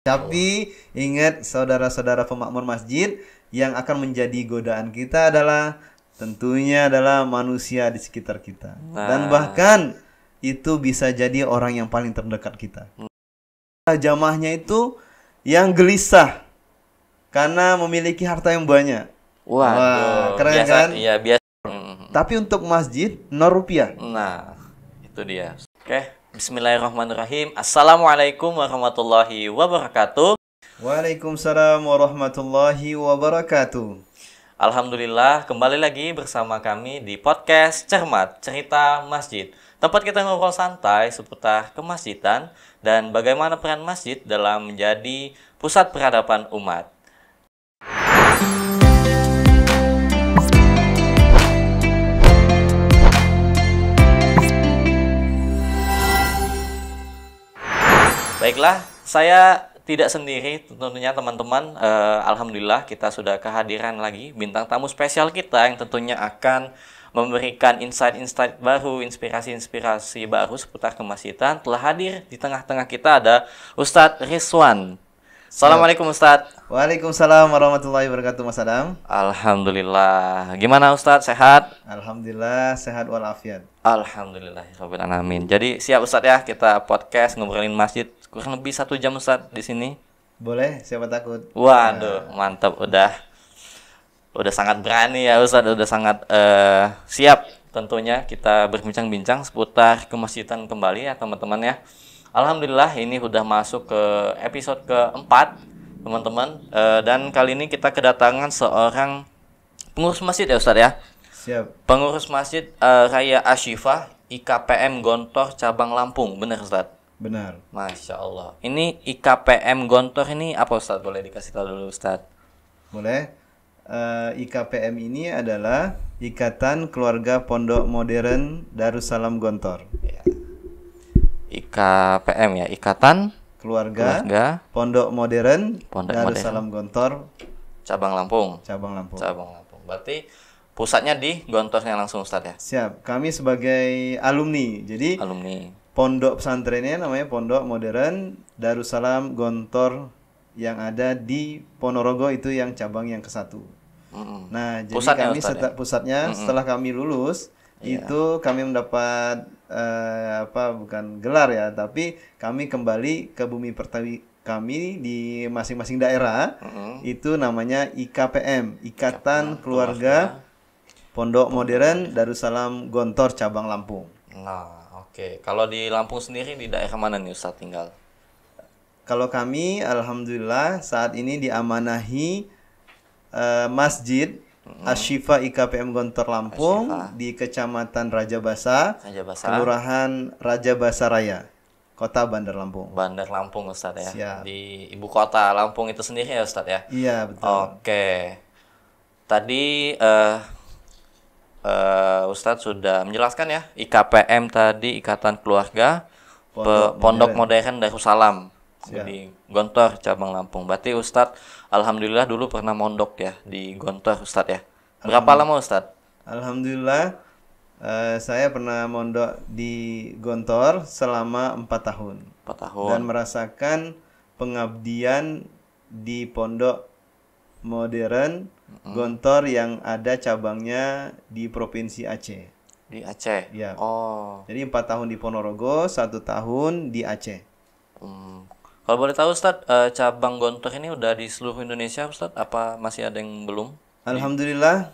Tapi ingat saudara-saudara pemakmur masjid, yang akan menjadi godaan kita adalah tentunya adalah manusia di sekitar kita. Dan bahkan itu bisa jadi orang yang paling terdekat kita. Jamaahnya itu yang gelisah karena memiliki harta yang banyak. Wah, keren biasa, kan? Iya, biasa. Tapi untuk masjid, 0 rupiah. Nah, itu dia. Oke, bismillahirrahmanirrahim. Assalamualaikum warahmatullahi wabarakatuh. Waalaikumsalam warahmatullahi wabarakatuh. Alhamdulillah, kembali lagi bersama kami di podcast Cermat Cerita Masjid. Tempat kita ngobrol santai seputar kemasjidan dan bagaimana peran masjid dalam menjadi pusat peradaban umat. Baiklah, saya tidak sendiri tentunya teman-teman. Alhamdulillah kita sudah kehadiran lagi bintang tamu spesial kita yang tentunya akan memberikan insight-insight baru, inspirasi-inspirasi baru seputar kemasjidan. Telah hadir di tengah-tengah kita ada Ustadz Rizwan. Assalamualaikum Ustadz. Waalaikumsalam warahmatullahi wabarakatuh, Mas Adam. Alhamdulillah. Gimana Ustadz, sehat? Alhamdulillah sehat walafiat. Alhamdulillahirabbil alamin. Jadi siap Ustadz ya, kita podcast ngobrolin masjid kurang lebih 1 jam Ustadz di sini. Boleh, siapa takut? Waduh, mantap, udah sangat berani ya Ustadz, udah sangat siap tentunya kita berbincang-bincang seputar kemasjidan kembali ya teman-teman ya. Alhamdulillah ini udah masuk ke episode keempat teman-teman, dan kali ini kita kedatangan seorang pengurus masjid ya Ustadz ya. Siap. Pengurus masjid Raya Asy-Syifa IKPM Gontor Cabang Lampung, benar Ustadz? Benar. Masya Allah. Ini IKPM Gontor ini apa Ustadz? Boleh dikasih tahu dulu Ustadz? Boleh. IKPM ini adalah Ikatan Keluarga Pondok Modern Darussalam Gontor. Ya. IKPM ya, Ikatan Keluarga Pondok Modern Darussalam Gontor Cabang Lampung. Cabang Lampung. Cabang Lampung. Berarti pusatnya di Gontornya langsung Ustadz ya? Siap. Kami sebagai alumni. Jadi pondok pesantrennya namanya Pondok Modern Darussalam Gontor yang ada di Ponorogo, itu yang cabang yang ke-1. Nah, jadi pusatnya, kami pusatnya setelah kami lulus itu kami mendapat bukan gelar ya, tapi kami kembali ke bumi pertiwi kami di masing-masing daerah. Itu namanya IKPM, Ikatan Keluarga Pondok Modern Darussalam Gontor Cabang Lampung. Nah, oke. Kalau di Lampung sendiri di daerah mana nih Ustaz tinggal? Kalau kami alhamdulillah saat ini diamanahi Masjid Asy-Syifa IKPM Gontor Lampung di Kecamatan Rajabasa, Kelurahan Rajabasa Raya, Kota Bandar Lampung. Bandar Lampung Ustaz ya. Siap. Di ibu kota Lampung itu sendiri ya Ustaz ya. Iya, betul. Oke. Tadi Ustadz sudah menjelaskan ya, IKPM tadi Ikatan Keluarga Pondok Modern Darussalam di Gontor Cabang Lampung. Berarti Ustadz alhamdulillah dulu pernah mondok ya di Gontor Ustadz ya. Berapa lama Ustadz? Alhamdulillah saya pernah mondok di Gontor selama 4 tahun. 4 tahun. Dan merasakan pengabdian di Pondok Modern Gontor yang ada cabangnya di Provinsi Aceh. Di Aceh? Ya. Oh. Jadi 4 tahun di Ponorogo, 1 tahun di Aceh. Kalau boleh tahu Ustadz, cabang Gontor ini udah di seluruh Indonesia Ustadz? Apa masih ada yang belum? Alhamdulillah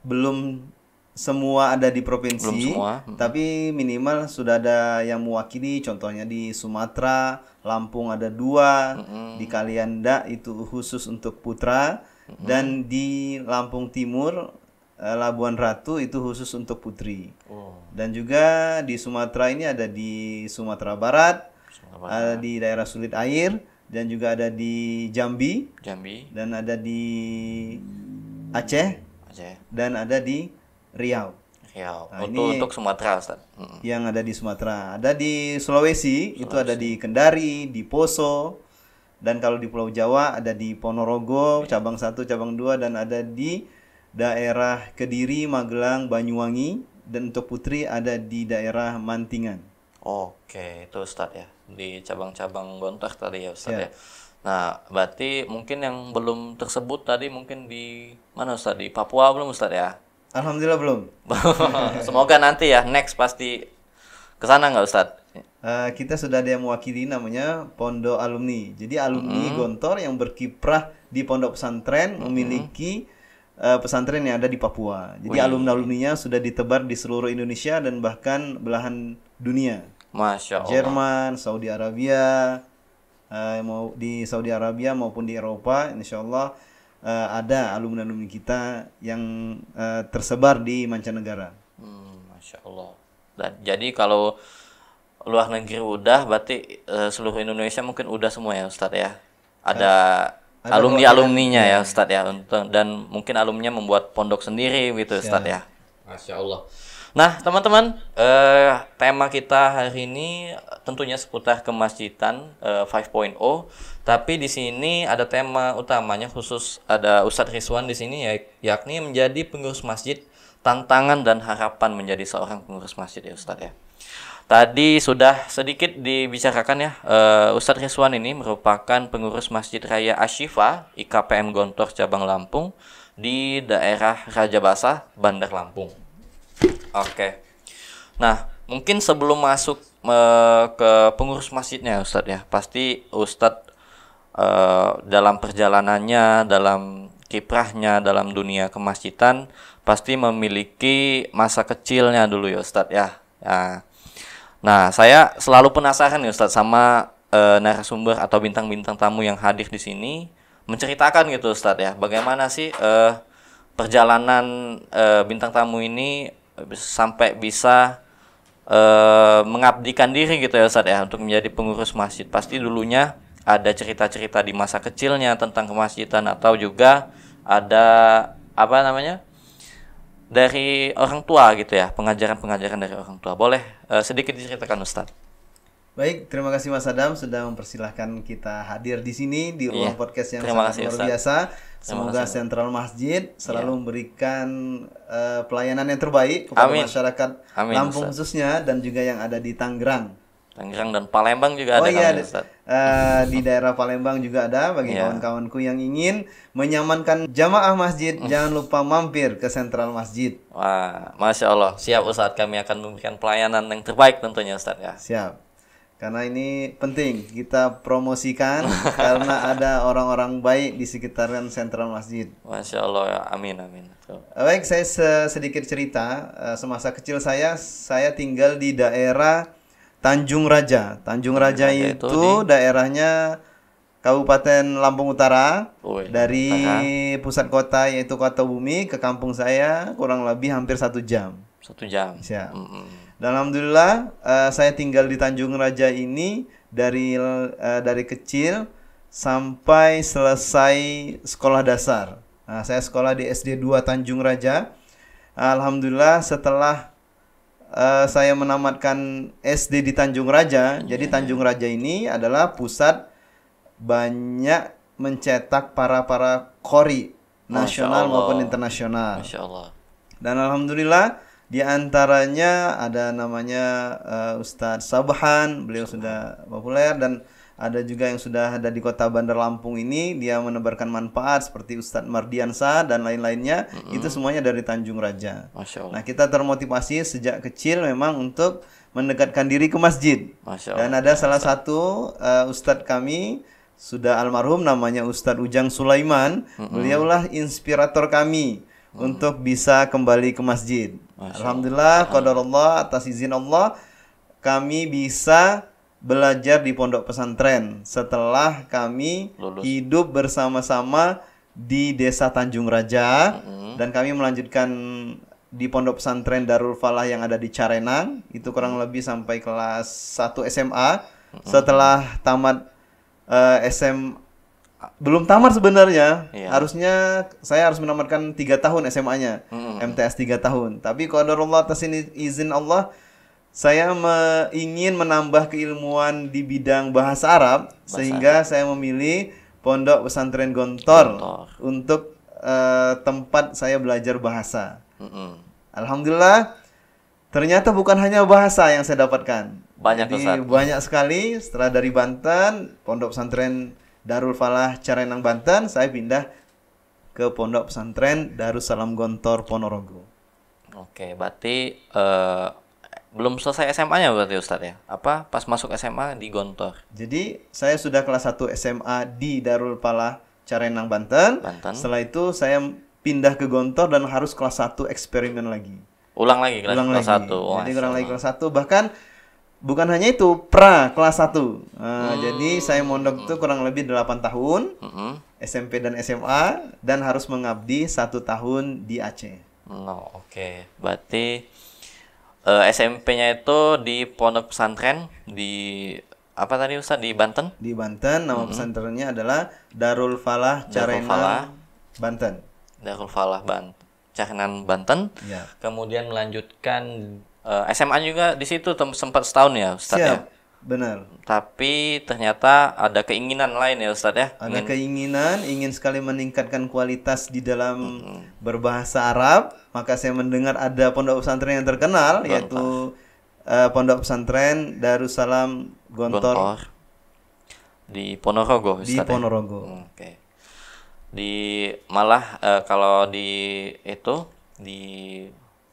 belum semua ada di provinsi. Belum semua. Tapi minimal sudah ada yang mewakili. Contohnya di Sumatera, Lampung ada 2, di Kalianda itu khusus untuk putra, dan di Lampung Timur Labuan Ratu itu khusus untuk putri. Dan juga di Sumatera ini ada di Sumatera Barat, ada di daerah Sulit Air, dan juga ada di Jambi, dan ada di Aceh, dan ada di Riau. Nah, ini untuk Sumatera Ustaz. Yang ada di Sumatera. Ada di Sulawesi, itu ada di Kendari, di Poso. Dan kalau di Pulau Jawa ada di Ponorogo, cabang 1, cabang 2, dan ada di daerah Kediri, Magelang, Banyuwangi, dan untuk putri ada di daerah Mantingan. Oke, itu Ustaz ya. Di cabang-cabang Gontor tadi ya Ustaz ya. Nah, berarti mungkin yang belum tersebut tadi mungkin di mana Ustaz? Di Papua belum Ustaz ya? Alhamdulillah belum. Semoga nanti ya, next pasti ke sana nggak Ustaz? Kita sudah ada yang mewakili namanya Pondok Alumni. Jadi alumni Gontor yang berkiprah di pondok pesantren memiliki pesantren yang ada di Papua. Jadi alumni-alumninya sudah ditebar di seluruh Indonesia dan bahkan belahan dunia. Masya Allah. Jerman, Saudi Arabia, mau di Saudi Arabia maupun di Eropa, insya Allah ada alumni-alumni kita yang tersebar di mancanegara. Masya Allah. Dan jadi kalau luar negeri udah, berarti seluruh Indonesia mungkin udah semua ya Ustadz ya. Ada alumni-alumninya ya Ustadz ya, dan mungkin alumninya membuat pondok sendiri gitu Ustadz ya. Masya Allah. Nah teman-teman, tema kita hari ini tentunya seputar kemasjidan 5.0. Tapi di sini ada tema utamanya khusus ada Ustadz Rizwan di sini yakni menjadi pengurus masjid, tantangan dan harapan menjadi seorang pengurus masjid ya Ustadz ya. Tadi sudah sedikit dibicarakan ya, Ustadz Rizwan ini merupakan pengurus Masjid Raya Ashifa IKPM Gontor cabang Lampung di daerah Raja Basah, Bandar Lampung. Oke. Nah, mungkin sebelum masuk ke pengurus masjidnya Ustadz ya, pasti Ustadz dalam perjalanannya, dalam kiprahnya dalam dunia kemasjidan pasti memiliki masa kecilnya dulu ya Ustadz ya. Nah, saya selalu penasaran ya Ustadz sama narasumber atau bintang-bintang tamu yang hadir di sini menceritakan gitu Ustadz ya, bagaimana sih perjalanan bintang tamu ini sampai bisa mengabdikan diri gitu ya Ustadz ya untuk menjadi pengurus masjid. Pasti dulunya ada cerita-cerita di masa kecilnya tentang kemasjidan atau juga ada apa namanya? Dari orang tua gitu ya, pengajaran-pengajaran dari orang tua. Boleh sedikit diceritakan Ustadz? Baik, terima kasih Mas Adam sudah mempersilahkan kita hadir di sini di ruang podcast yang sangat luar biasa. Semoga Sentral Masjid selalu memberikan pelayanan yang terbaik kepada masyarakat Lampung khususnya dan juga yang ada di Tangerang dan Palembang juga ada. Di daerah Palembang juga ada bagi kawan-kawanku yang ingin menyamankan jamaah masjid, jangan lupa mampir ke Sentral Masjid. Wah, Masya Allah. Siap Ustadz, kami akan memberikan pelayanan yang terbaik tentunya Ustadz ya. Siap. Karena ini penting kita promosikan karena ada orang-orang baik di sekitaran Sentral Masjid. Masya Allah ya, amin amin. Baik, saya sedikit cerita. Semasa kecil saya tinggal di daerah Tanjung Raja. Tanjung Raja itu daerahnya Kabupaten Lampung Utara. Dari pusat kota yaitu Kota Bumi ke kampung saya kurang lebih hampir 1 jam. 1 jam. Siap. Dan alhamdulillah saya tinggal di Tanjung Raja ini dari kecil sampai selesai sekolah dasar. Nah, saya sekolah di SD 2 Tanjung Raja. Alhamdulillah setelah saya menamatkan SD di Tanjung Raja. Jadi Tanjung Raja ini adalah pusat banyak mencetak para qori nasional maupun internasional. Masya Allah. Dan alhamdulillah di antaranya ada namanya Ustadz Sabhan, beliau sudah populer, dan ada juga yang sudah ada di kota Bandar Lampung ini, dia menebarkan manfaat seperti Ustadz Mardiansa dan lain-lainnya. Itu semuanya dari Tanjung Raja. Masya Allah. Nah, kita termotivasi sejak kecil memang untuk mendekatkan diri ke masjid. Masya Allah. Dan ada salah satu Ustadz kami sudah almarhum namanya Ustadz Ujang Sulaiman. Beliaulah inspirator kami untuk bisa kembali ke masjid. Alhamdulillah, qadarullah, atas izin Allah kami bisa belajar di pondok pesantren setelah kami hidup bersama-sama di Desa Tanjung Raja. Dan kami melanjutkan di pondok pesantren Darul Falah yang ada di Carenang, itu kurang lebih sampai kelas 1 SMA. Setelah tamat SMA, belum tamat sebenarnya. Harusnya saya harus menamatkan 3 tahun SMA-nya, MTS 3 tahun. Tapi qadarullah, atas izin Allah, saya ingin menambah keilmuan di bidang bahasa Arab, sehingga saya memilih Pondok Pesantren Gontor untuk tempat saya belajar bahasa. Alhamdulillah, ternyata bukan hanya bahasa yang saya dapatkan. Banyak sekali. Setelah dari Banten, Pondok Pesantren Darul Falah Carenang Banten, saya pindah ke Pondok Pesantren Darussalam Gontor Ponorogo. Oke, berarti belum selesai SMA-nya berarti Ustadz ya? Apa pas masuk SMA di Gontor? Jadi saya sudah kelas 1 SMA di Darul Falah Carenang Banten. Setelah itu saya pindah ke Gontor dan harus kelas 1 eksperimen lagi. Ulang lagi kelas 1. Jadi ulang lagi kelas 1, bahkan bukan hanya itu, kelas 1. Jadi saya mondok itu kurang lebih 8 tahun, SMP dan SMA, dan harus mengabdi 1 tahun di Aceh. Oke. Berarti SMP-nya itu di Pondok Pesantren di apa tadi Ustaz, di Banten? Di Banten, nama pesantrennya adalah Darul Falah Carenang Banten. Darul Falah Carenang Banten. Ya. Kemudian melanjutkan SMA juga di situ sempat setahun ya Ustaz. Siap, ya? Benar. Tapi ternyata ada keinginan lain ya Ustaz ya. Ada keinginan, ingin sekali meningkatkan kualitas di dalam berbahasa Arab. Maka saya mendengar ada pondok pesantren yang terkenal, yaitu Pondok Pesantren Darussalam Gontor di Ponorogo Ustaz. Di Ponorogo. Oke. Di malah kalau di itu di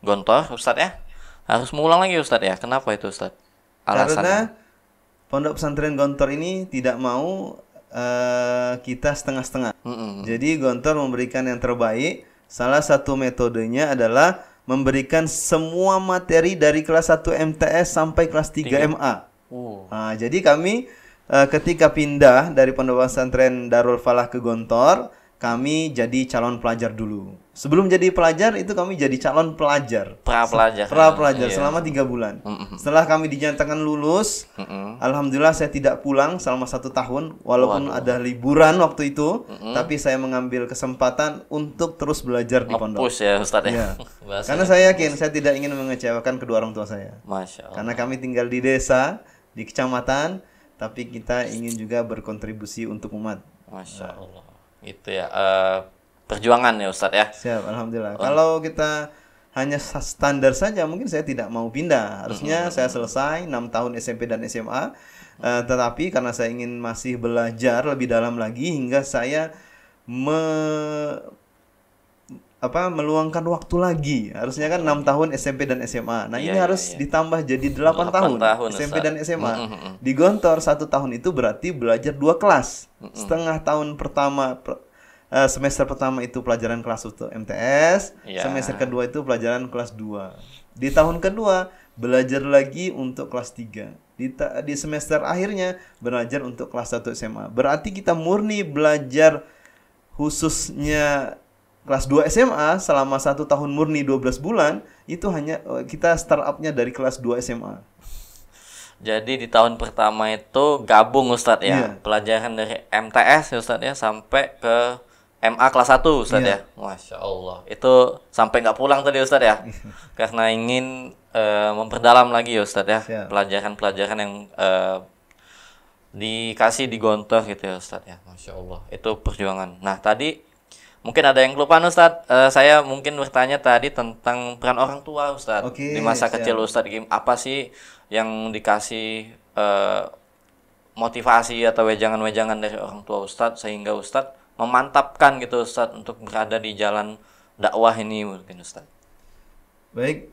Gontor Ustaz ya, harus mengulang lagi Ustaz ya. Kenapa itu Ustaz? Alasannya? Karena Pondok Pesantren Gontor ini tidak mau kita setengah-setengah. Jadi Gontor memberikan yang terbaik. Salah satu metodenya adalah memberikan semua materi dari kelas 1 MTS sampai kelas 3 MA. Nah, jadi kami ketika pindah dari Pondok Pesantren Darul Falah ke Gontor, kami jadi calon pelajar dulu. Sebelum jadi pelajar itu kami jadi calon pelajar. Pra-pelajar selama 3 bulan. Setelah kami dinyatakan lulus, alhamdulillah saya tidak pulang selama 1 tahun, walaupun ada liburan waktu itu, tapi saya mengambil kesempatan untuk terus belajar di pondok. Push ya Ustaz ya. Karena saya yakin saya tidak ingin mengecewakan kedua orang tua saya. Masya Allah. Karena kami tinggal di desa, di kecamatan, tapi kita ingin juga berkontribusi untuk umat. Masya Allah. Itu ya perjuangan ya Ustadz ya. Siap, alhamdulillah. Kalau kita hanya standar saja, mungkin saya tidak mau pindah. Harusnya saya selesai 6 tahun SMP dan SMA. Tetapi karena saya ingin masih belajar lebih dalam lagi hingga saya meluangkan waktu lagi. Harusnya kan 6 tahun SMP dan SMA. Nah, ini harus ditambah jadi 8 tahun SMP dan SMA. Di Gontor 1 tahun itu berarti belajar 2 kelas. Setengah tahun pertama semester pertama itu pelajaran kelas 1 MTS, semester kedua itu pelajaran kelas 2. Di tahun kedua belajar lagi untuk kelas 3. Di semester akhirnya belajar untuk kelas 1 SMA. Berarti kita murni belajar khususnya kelas 2 SMA selama 1 tahun murni 12 bulan, itu hanya kita startupnya dari kelas 2 SMA. Jadi di tahun pertama itu gabung Ustadz ya, pelajaran dari MTS ya Ustadz ya sampai ke MA kelas 1 Ustadz ya. Masya Allah. Itu sampai nggak pulang tadi Ustadz ya. Karena ingin memperdalam lagi ya Ustadz ya. Pelajaran-pelajaran yang dikasih di Gontor gitu ya Ustadz ya. Masya Allah. Itu perjuangan. Nah tadi mungkin ada yang kelupaan Ustadz. Saya mungkin bertanya tadi tentang peran orang tua Ustadz. Di masa kecil Ustadz. Apa sih yang dikasih motivasi atau wejangan-wejangan dari orang tua Ustadz sehingga Ustadz memantapkan gitu Ustadz untuk berada di jalan dakwah ini mungkin Ustadz. Baik,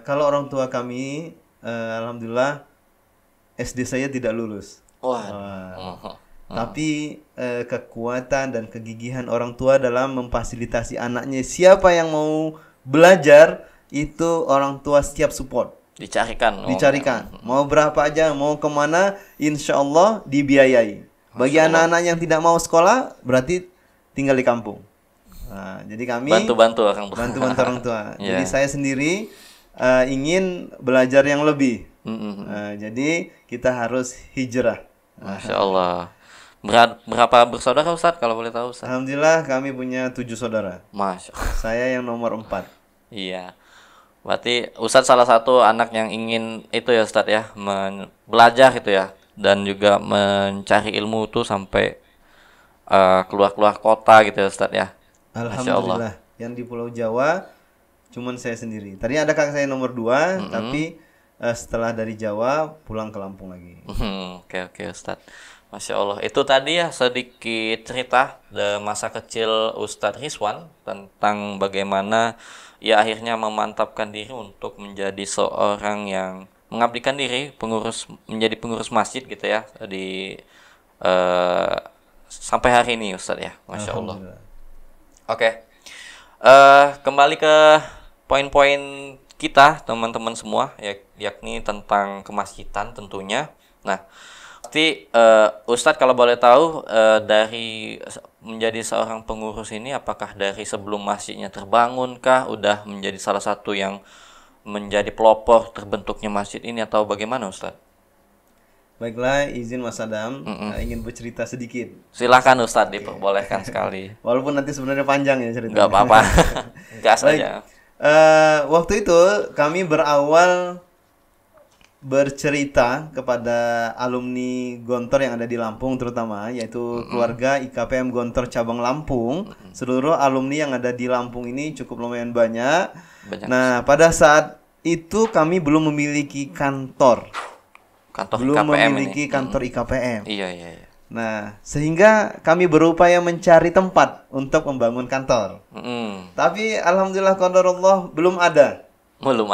kalau orang tua kami alhamdulillah SD saya tidak lulus. Tapi kekuatan dan kegigihan orang tua dalam memfasilitasi anaknya, siapa yang mau belajar itu orang tua siap support. Dicarikan. Mau berapa aja, mau kemana, insya Allah dibiayai. Bagi anak-anak yang tidak mau sekolah, berarti tinggal di kampung. Nah, jadi kami bantu-bantu orang tua. Jadi saya sendiri ingin belajar yang lebih. Jadi kita harus hijrah. Masya Allah. Berapa bersaudara Ustadz kalau boleh tahu Ustadz? Alhamdulillah kami punya 7 saudara. Masya Allah. Saya yang nomor 4. Iya. Berarti Ustadz salah satu anak yang ingin itu ya Ustadz ya, belajar gitu ya. Dan juga mencari ilmu itu sampai keluar kota gitu ya Ustadz ya. Alhamdulillah. Yang di Pulau Jawa cuman saya sendiri. Tadi ada kakak saya nomor 2, tapi setelah dari Jawa pulang ke Lampung lagi. Oke Ustadz. Masya Allah. Itu tadi ya sedikit cerita dari masa kecil Ustadz Rizwan tentang bagaimana ia akhirnya memantapkan diri untuk menjadi seorang yang mengabdikan diri menjadi pengurus masjid gitu ya di sampai hari ini Ustadz ya. Masya Allah. Oke. Kembali ke poin-poin kita teman-teman semua yakni tentang kemasjidan tentunya. Nah, pasti Ustadz kalau boleh tahu dari menjadi seorang pengurus ini apakah dari sebelum masjidnya terbangun kah udah menjadi salah satu yang menjadi pelopor terbentuknya masjid ini atau bagaimana Ustadz? Baiklah, izin Mas Adam ingin bercerita sedikit. Silakan Ustadz, diperbolehkan sekali. Walaupun nanti sebenarnya panjang ya ceritanya. Gak apa-apa. Gas aja. Waktu itu kami berawal bercerita kepada alumni Gontor yang ada di Lampung terutama, yaitu keluarga IKPM Gontor cabang Lampung. Seluruh alumni yang ada di Lampung ini cukup lumayan banyak. Nah, pada saat itu kami belum memiliki kantor belum IKPM memiliki kantor IKPM. Iya. Nah, sehingga kami berupaya mencari tempat untuk membangun kantor. Tapi alhamdulillah qadarullah belum ada. Belum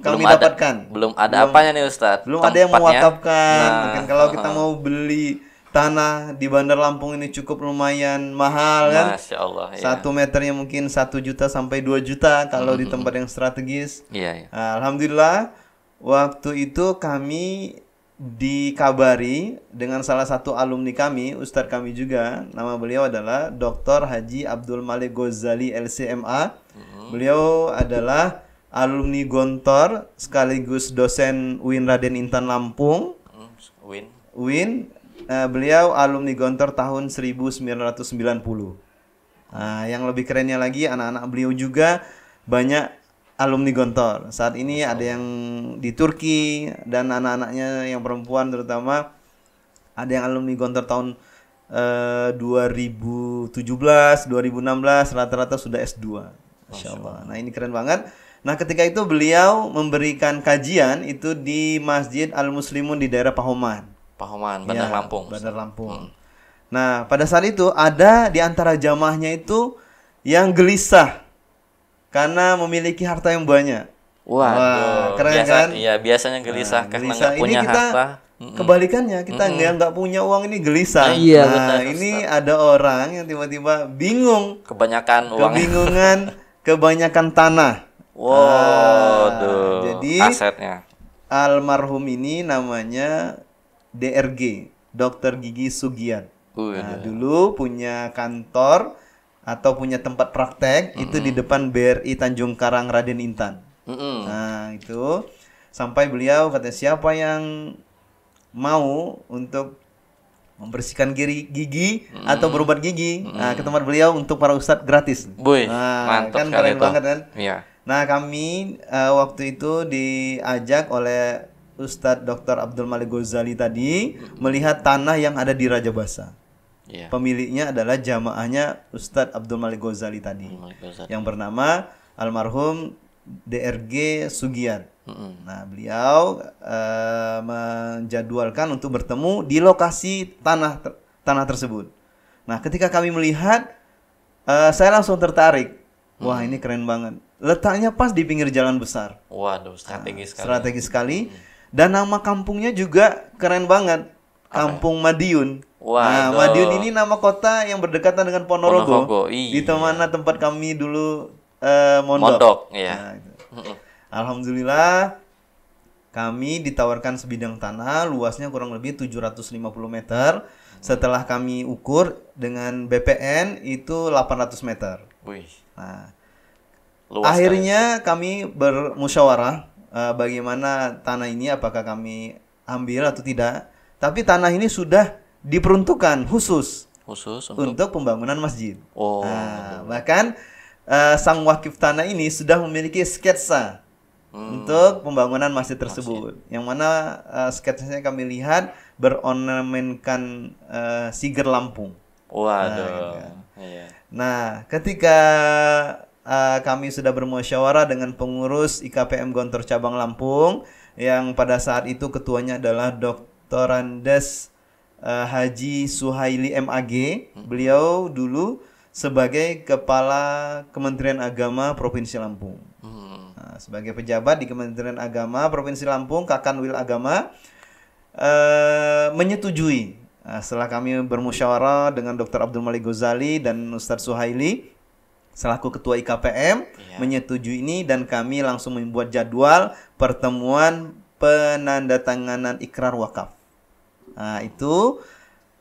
kami dapatkan. Belum ada apanya nih Ustadz? Belum ada yang mewakafkan. Mungkin kalau kita mau beli tanah di Bandar Lampung ini cukup lumayan mahal kan? Masya Allah. 1 meternya mungkin 1 juta sampai 2 juta kalau di tempat yang strategis. Iya. Alhamdulillah waktu itu kami dikabari dengan salah satu alumni kami, Ustadz kami juga, nama beliau adalah Dr. Haji Abdul Malik Ghazali LCMA. Beliau adalah alumni Gontor sekaligus dosen UIN Raden Intan Lampung. UIN. Beliau alumni Gontor tahun 1990. Yang lebih kerennya lagi anak-anak beliau juga banyak alumni Gontor. Saat ini ada yang di Turki dan anak-anaknya yang perempuan terutama ada yang alumni Gontor tahun 2017, 2016 rata-rata sudah S2. Masya Allah. Nah, ini keren banget. Nah, ketika itu beliau memberikan kajian itu di Masjid Al-Muslimun di daerah Pahoman, Bandar Lampung. Bandar Lampung. Nah, pada saat itu ada di antara jamaahnya itu yang gelisah karena memiliki harta yang banyak. Wah, keren kan? Iya, biasanya gelisah karena nggak punya ini kita harta. Kebalikannya, kita nggak punya uang ini gelisah. Benar, ini ada orang yang tiba-tiba bingung. Kebingungan kebanyakan tanah. Waduh, jadi asetnya. Almarhum ini namanya DRG, Dr. Gigi Sugiat. Dulu punya kantor atau punya tempat praktek itu di depan BRI Tanjung Karang Raden Intan. Nah, itu sampai beliau katanya siapa yang mau untuk membersihkan gigi atau berobat gigi, ke tempat beliau untuk para ustadz gratis. Mantap kan sekali keren banget kan? Iya. Nah, kami waktu itu diajak oleh Ustadz Dr. Abdul Malik Ghazali tadi melihat tanah yang ada di Raja Basa. Pemiliknya adalah jamaahnya Ustadz Abdul Malik Ghazali tadi, yang bernama almarhum DRG Sugiat. Nah, beliau menjadwalkan untuk bertemu di lokasi tanah tersebut. Nah, ketika kami melihat, saya langsung tertarik. Wah, ini keren banget. Letaknya pas di pinggir jalan besar. Waduh, strategis sekali. Strategis sekali. Dan nama kampungnya juga keren banget. Kampung Madiun. Nah, Madiun ini nama kota yang berdekatan dengan Ponorogo. Di mana tempat kami dulu mondok. Iya. Nah, alhamdulillah kami ditawarkan sebidang tanah luasnya kurang lebih 750 meter. Setelah kami ukur dengan BPN itu 800 meter. Nah, akhirnya kami bermusyawarah bagaimana tanah ini, apakah kami ambil atau tidak. Tapi tanah ini sudah diperuntukkan khusus untuk pembangunan masjid. Bahkan sang wakif tanah ini sudah memiliki sketsa untuk pembangunan masjid tersebut. Yang mana sketsanya kami lihat berornamenkan siger Lampung. Nah, ketika kami sudah bermusyawarah dengan pengurus IKPM Gontor cabang Lampung yang pada saat itu ketuanya adalah Dr. Andes Haji Suhaili MAG. Beliau dulu sebagai Kepala Kementerian Agama Provinsi Lampung. Nah, sebagai pejabat di Kementerian Agama Provinsi Lampung, Kakanwil Agama menyetujui. Nah, setelah kami bermusyawarah dengan Dr. Abdul Malik Ghazali dan Ustadz Suhaili selaku Ketua IKPM menyetujui ini, dan kami langsung membuat jadwal pertemuan penandatanganan ikrar wakaf. Nah, itu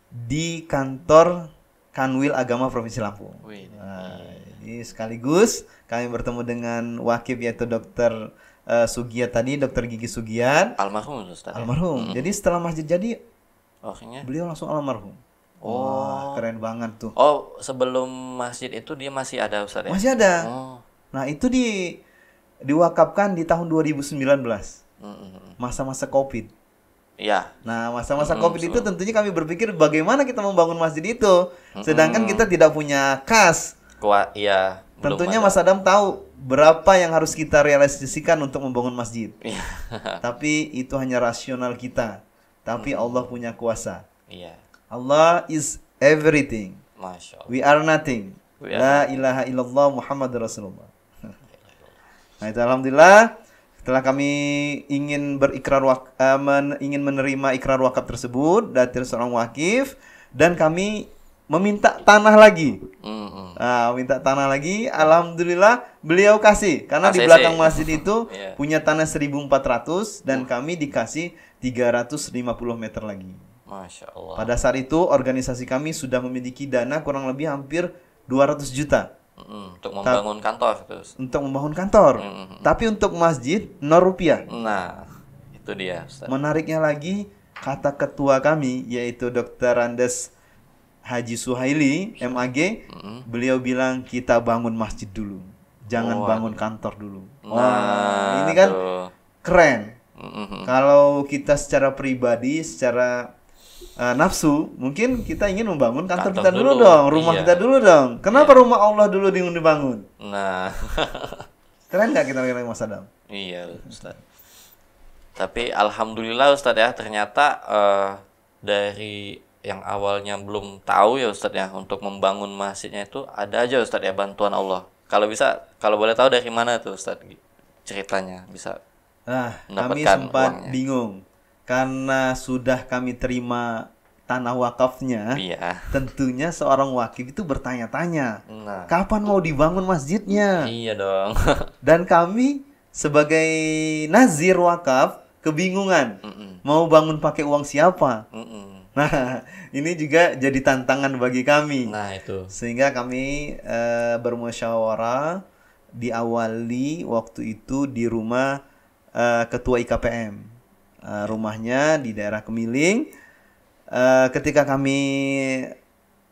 di kantor Kanwil Agama Provinsi Lampung. Nah, ini sekaligus kami bertemu dengan wakif yaitu Dr. Sugiat tadi, Dr. Gigi Sugiat. Almarhum Ustaz. Almarhum. Jadi setelah masjid jadi, beliau langsung almarhum. Wah, keren banget tuh. Oh, sebelum masjid itu dia masih ada Ustaz ya? Masih ada. Nah, itu diwakafkan di tahun 2019. Masa-masa Covid. Iya. Nah, masa-masa Covid itu tentunya kami berpikir bagaimana kita membangun masjid itu. Sedangkan kita tidak punya kas. Iya. Tentunya Mas Adam tahu berapa yang harus kita realisasikan untuk membangun masjid. Tapi itu hanya rasional kita. Tapi Allah punya kuasa. Iya. Allah is everything. Masya Allah. We are nothing. La ilaha illallah Muhammadur Rasulullah. Nah, itu alhamdulillah setelah kami ingin ingin menerima ikrar wakaf tersebut dari seorang wakif, dan kami meminta tanah lagi. Minta tanah lagi, alhamdulillah beliau kasih, karena di belakang masjid itu punya tanah 1.400 dan kami dikasih 350 meter lagi. Masya Allah. Pada saat itu organisasi kami sudah memiliki dana kurang lebih hampir 200 juta untuk membangun kantor terus. Untuk membangun kantor. Tapi untuk masjid 0 rupiah. Nah, itu dia Ustaz. Menariknya lagi, kata ketua kami yaitu Dr. Andes Haji Suhaili MAG, beliau bilang kita bangun masjid dulu. Jangan bangun kantor dulu. Ini kan keren. Kalau kita secara pribadi, secara nafsu, mungkin kita ingin membangun kantor kita dulu dong, rumah kita dulu dong. Kenapa rumah Allah dulu dibangun? Nah, keren nggak kita bilang Mas Adam? Iya Ustaz. Tapi alhamdulillah Ustaz ya, ternyata dari yang awalnya belum tahu ya Ustaz ya, untuk membangun masjidnya itu ada aja Ustaz ya bantuan Allah. Kalau bisa, kalau boleh tahu dari mana tuh Ustaz ceritanya bisa? Kami sempat bingung. Karena sudah kami terima tanah wakafnya, tentunya seorang wakif itu bertanya-tanya, kapan mau dibangun masjidnya? Iya dong. Dan kami sebagai nazir wakaf kebingungan, mau bangun pakai uang siapa? Nah, ini juga jadi tantangan bagi kami. Nah, itu. Sehingga kami bermusyawarah, diawali waktu itu di rumah Ketua IKPM. Rumahnya di daerah Kemiling. Ketika kami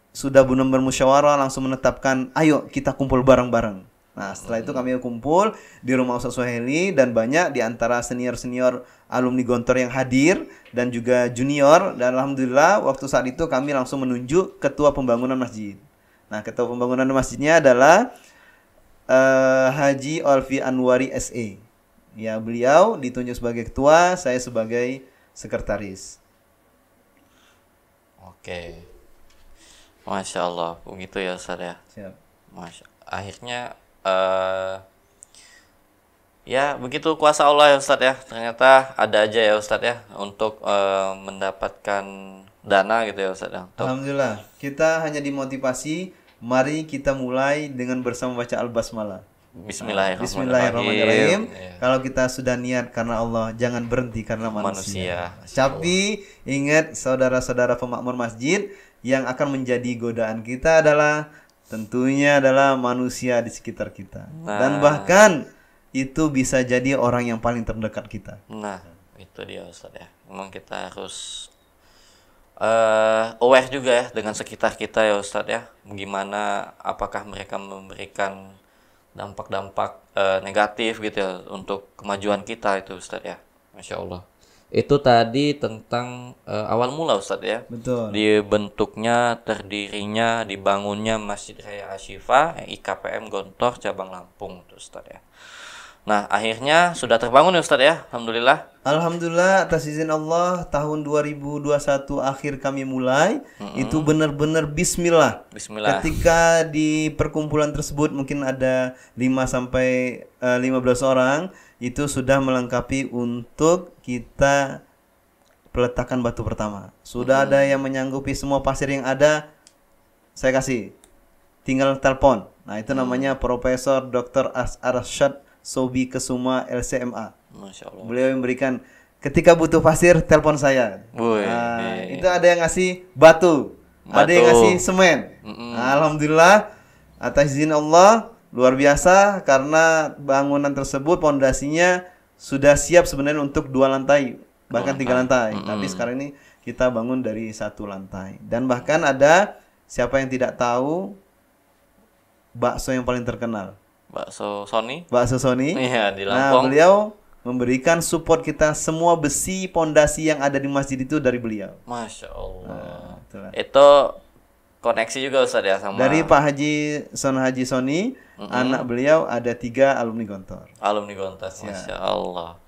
sudah benar bermusyawarah, langsung menetapkan, ayo kita kumpul bareng-bareng. Nah, setelah itu kami kumpul di rumah Ustadz Suhaili, dan banyak di antara senior-senior alumni Gontor yang hadir dan juga junior. Dan alhamdulillah waktu saat itu kami langsung menunjuk ketua pembangunan masjid. Nah, ketua pembangunan masjidnya adalah Haji Alfi Anwari SE. Ya, beliau ditunjuk sebagai ketua, saya sebagai sekretaris. Oke. Masya Allah, begitu ya Ustaz ya. Siap. Akhirnya ya begitu kuasa Allah ya Ustaz ya. Ternyata ada aja ya Ustaz ya untuk mendapatkan dana gitu ya Ustaz ya. Alhamdulillah, kita hanya dimotivasi, mari kita mulai dengan bersama baca Al-Basmalah. Bismillahirrahmanirrahim. Kalau kita sudah niat karena Allah, jangan berhenti karena manusia. Tapi ingat saudara-saudara pemakmur masjid, yang akan menjadi godaan kita adalah tentunya adalah manusia di sekitar kita. Dan bahkan itu bisa jadi orang yang paling terdekat kita. Nah, itu dia Ustaz ya. Memang kita harus aware juga ya dengan sekitar kita ya Ustaz ya. Bagaimana, apakah mereka memberikan dampak-dampak negatif gitu ya untuk kemajuan kita itu Ustaz ya. Masya Allah. Itu tadi tentang awal mula Ustaz ya. Betul. Dibentuknya, terdirinya, dibangunnya Masjid Raya Ashifa IKPM Gontor cabang Lampung itu Ustaz ya. Nah, akhirnya sudah terbangun ya Ustadz ya. Alhamdulillah. Alhamdulillah atas izin Allah tahun 2021 akhir kami mulai. Itu benar-benar bismillah. Bismillah. Ketika di perkumpulan tersebut mungkin ada 5 sampai 15 orang, itu sudah melengkapi untuk kita peletakan batu pertama. Sudah ada yang menyanggupi semua pasir yang ada, saya kasih. Tinggal telepon. Nah, itu namanya Profesor Dr. Arsyad Sobi Kesuma LCMA. Masya Allah. Beliau memberikan ketika butuh pasir telepon saya. Nah, itu ada yang ngasih batu, ada yang ngasih semen. Nah, alhamdulillah atas izin Allah luar biasa karena bangunan tersebut pondasinya sudah siap sebenarnya untuk 2 lantai bahkan 3 lantai. Tapi sekarang ini kita bangun dari 1 lantai dan bahkan ada siapa yang tidak tahu bakso yang paling terkenal. Bakso Sony. Bakso Sony. Iya, di Nah, Lampung. beliau memberikan support kita semua besi pondasi yang ada di masjid itu dari beliau. Masya Allah. Itulah. Itu koneksi juga Ustadz ya sama Dari Pak Haji Sony, anak beliau ada 3 alumni Gontor. alumni Gontas. Masya Allah.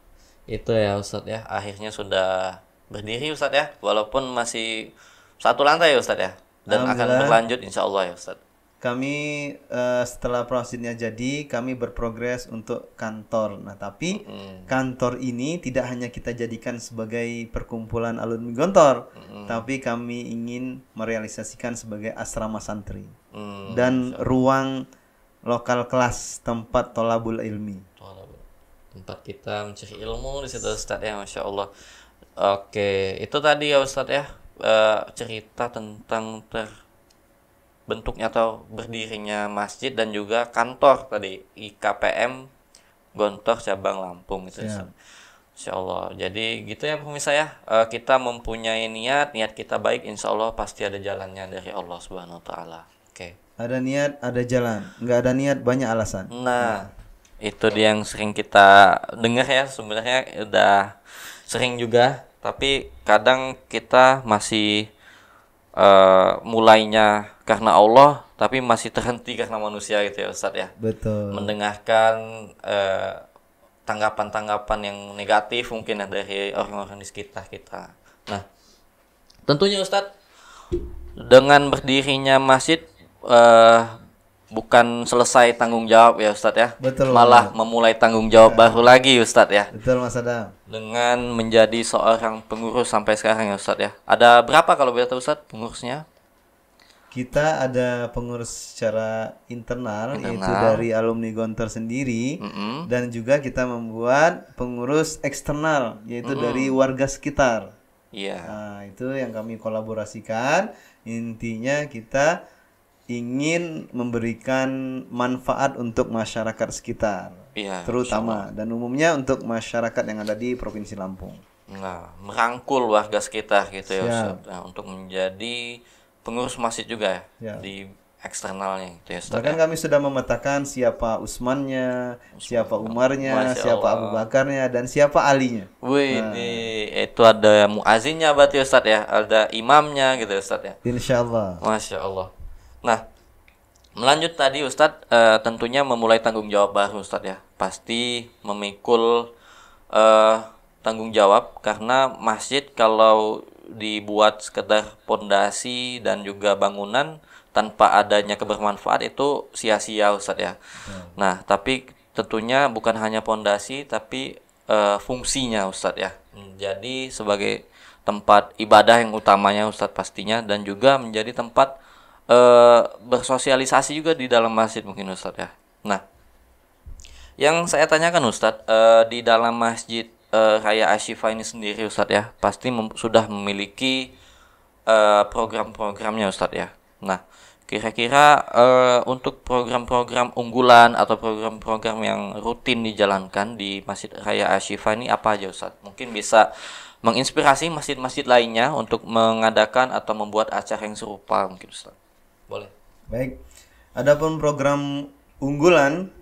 Itu ya Ustadz ya. Akhirnya sudah berdiri Ustadz ya. Walaupun masih 1 lantai ya Ustadz ya. Dan akan berlanjut insya Allah ya Ustadz. Kami setelah prosesnya jadi, kami berprogres untuk kantor. Nah, tapi kantor ini tidak hanya kita jadikan sebagai perkumpulan alumni Gontor, tapi kami ingin merealisasikan sebagai asrama santri dan ruang lokal kelas tempat tolabul ilmi. Tempat kita mencari ilmu di situ Ustadz ya, Masya Allah. Oke, itu tadi ya Ustadz ya, cerita tentang bentuknya atau berdirinya masjid dan juga kantor tadi IKPM Gontor cabang Lampung itu. Insya Allah. Jadi gitu ya pemirsa ya, kita mempunyai niat kita baik, insya Allah pasti ada jalannya dari Allah Subhanahu Wa Taala. Oke. Ada niat, ada jalan. Nggak ada niat, banyak alasan. Nah, itu dia yang sering kita dengar ya, sebenarnya udah sering juga, tapi kadang kita masih mulainya karena Allah tapi masih terhenti karena manusia gitu ya Ustadz ya. Betul. Mendengarkan tanggapan-tanggapan yang negatif mungkin ya dari orang-orang di sekitar kita. Nah, tentunya Ustadz dengan berdirinya masjid bukan selesai tanggung jawab ya Ustadz ya. Betul. Malah memulai tanggung jawab baru lagi Ustadz ya. Betul Mas Adam. Dengan menjadi seorang pengurus sampai sekarang ya Ustadz ya. Ada berapa kalau boleh tahu Ustadz pengurusnya? Kita ada pengurus secara internal yaitu dari alumni Gontor sendiri, dan juga kita membuat pengurus eksternal yaitu dari warga sekitar. Iya. Nah, itu yang kami kolaborasikan. Intinya kita ingin memberikan manfaat untuk masyarakat sekitar, terutama dan umumnya untuk masyarakat yang ada di Provinsi Lampung. Nah, merangkul warga sekitar gitu ya Ustaz. Nah, untuk menjadi pengurus masjid juga ya di eksternalnya gitu ya Ustaz. Bahkan kami sudah memetakan siapa Usmannya, siapa Umarnya, siapa Abu Bakarnya, dan siapa Alinya. Wih, itu ada muazinnya berarti Ustaz ya, ada imamnya gitu Ustaz ya. Insyaallah. Masya Allah. Nah, melanjut tadi Ustadz, tentunya memulai tanggung jawab baru Ustadz ya. Pasti memikul tanggung jawab karena masjid kalau dibuat sekedar pondasi dan juga bangunan tanpa adanya kebermanfaat itu sia-sia Ustadz ya. Nah, tapi tentunya bukan hanya pondasi tapi fungsinya Ustadz ya. Jadi sebagai tempat ibadah yang utamanya Ustadz pastinya, dan juga menjadi tempat bersosialisasi juga di dalam masjid mungkin Ustadz ya. Nah, yang saya tanyakan Ustadz, di dalam masjid Raya Ashifa ini sendiri Ustadz ya, pasti sudah memiliki program-programnya Ustadz ya. Nah, kira-kira untuk program-program unggulan atau program-program yang rutin dijalankan di Masjid Raya Ashifa ini apa aja Ustadz? Mungkin bisa menginspirasi masjid-masjid lainnya untuk mengadakan atau membuat acara yang serupa mungkin Ustadz. Boleh. Baik. Adapun program unggulan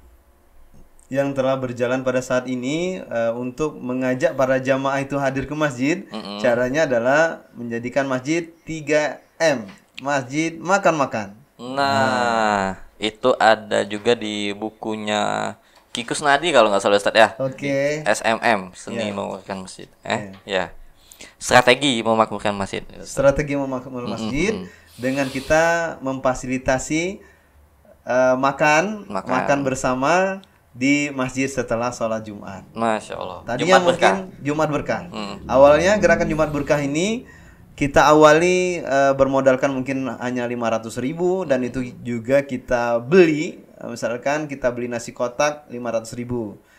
yang telah berjalan pada saat ini untuk mengajak para jamaah itu hadir ke masjid, caranya adalah menjadikan masjid 3M, masjid makan-makan. Nah, itu ada juga di bukunya Ki Kusnadi kalau nggak salah Ustadz ya. Oke. SMM, Seni Memakmurkan Masjid. Ya. Strategi memakmurkan masjid. Strategi memakmurkan masjid dengan kita memfasilitasi makan bersama di masjid setelah sholat Jumat. Masya Allah. Tadi Jumat mungkin Jumat berkah. Awalnya gerakan Jumat berkah ini kita awali bermodalkan mungkin hanya 500.000 dan itu juga kita beli. Misalkan kita beli nasi kotak 500.000.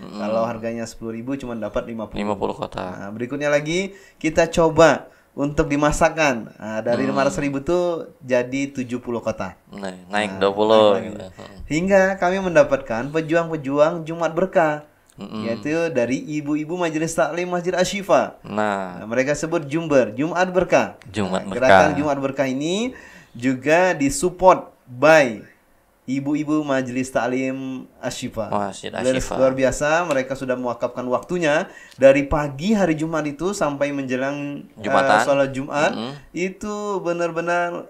Kalau harganya 10.000 cuma dapat 50 kotak. Nah, berikutnya lagi kita coba untuk dimasakkan. Nah, dari 500.000 tuh jadi 70 kotak. Naik 20 gitu. Hingga kami mendapatkan pejuang-pejuang Jumat berkah. Yaitu dari ibu-ibu Majelis Taklim Masjid Asy-Syifa. Nah, mereka sebut Jumber, Jumat berkah. Gerakan Jumat berkah ini juga disupport by ibu-ibu Majelis Taklim Asy-Syifa. Luar biasa, mereka sudah mewakafkan waktunya dari pagi hari Jumat itu sampai menjelang sholat Jumat. Itu benar-benar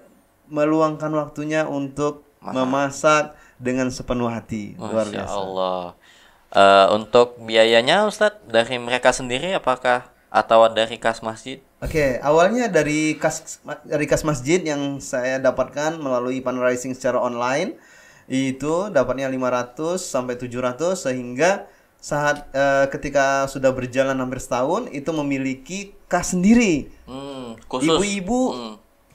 meluangkan waktunya untuk memasak dengan sepenuh hati. Luar biasa. Allah. Untuk biayanya Ustadz dari mereka sendiri apakah atau dari kas masjid? Oke, awalnya dari kas masjid yang saya dapatkan melalui fundraising secara online. Itu dapatnya 500 sampai 700 sehingga saat ketika sudah berjalan hampir setahun itu memiliki kas sendiri. Ibu-ibu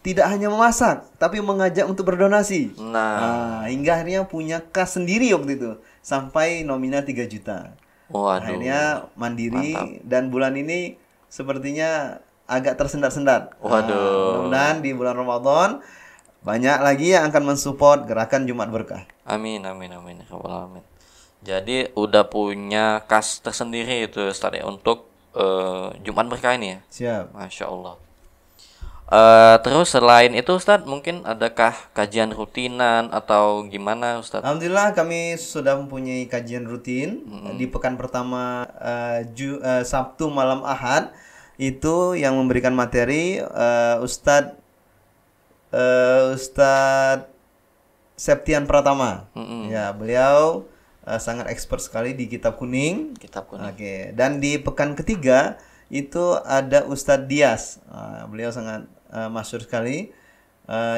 tidak hanya memasak tapi mengajak untuk berdonasi. Nah, hingga akhirnya punya kas sendiri waktu itu sampai nominal 3 juta. Waduh. Akhirnya mandiri. Mantap. Dan bulan ini sepertinya agak tersendat-sendat. Waduh. Mudah-mudahan di bulan Ramadan banyak lagi yang akan mensupport gerakan Jumat berkah. Amin. Jadi udah punya kas tersendiri itu Ustaz ya untuk Jumat berkah ini ya. Siap. Masya Allah. Terus selain itu Ustaz mungkin adakah kajian rutinan atau gimana Ustaz? Alhamdulillah kami sudah mempunyai kajian rutin di pekan pertama Sabtu malam Ahad itu yang memberikan materi Ustadz Septian Pratama. Ya, beliau sangat expert sekali di kitab kuning. Oke. Dan di pekan ketiga itu ada Ustadz Dias. Beliau sangat masyhur sekali.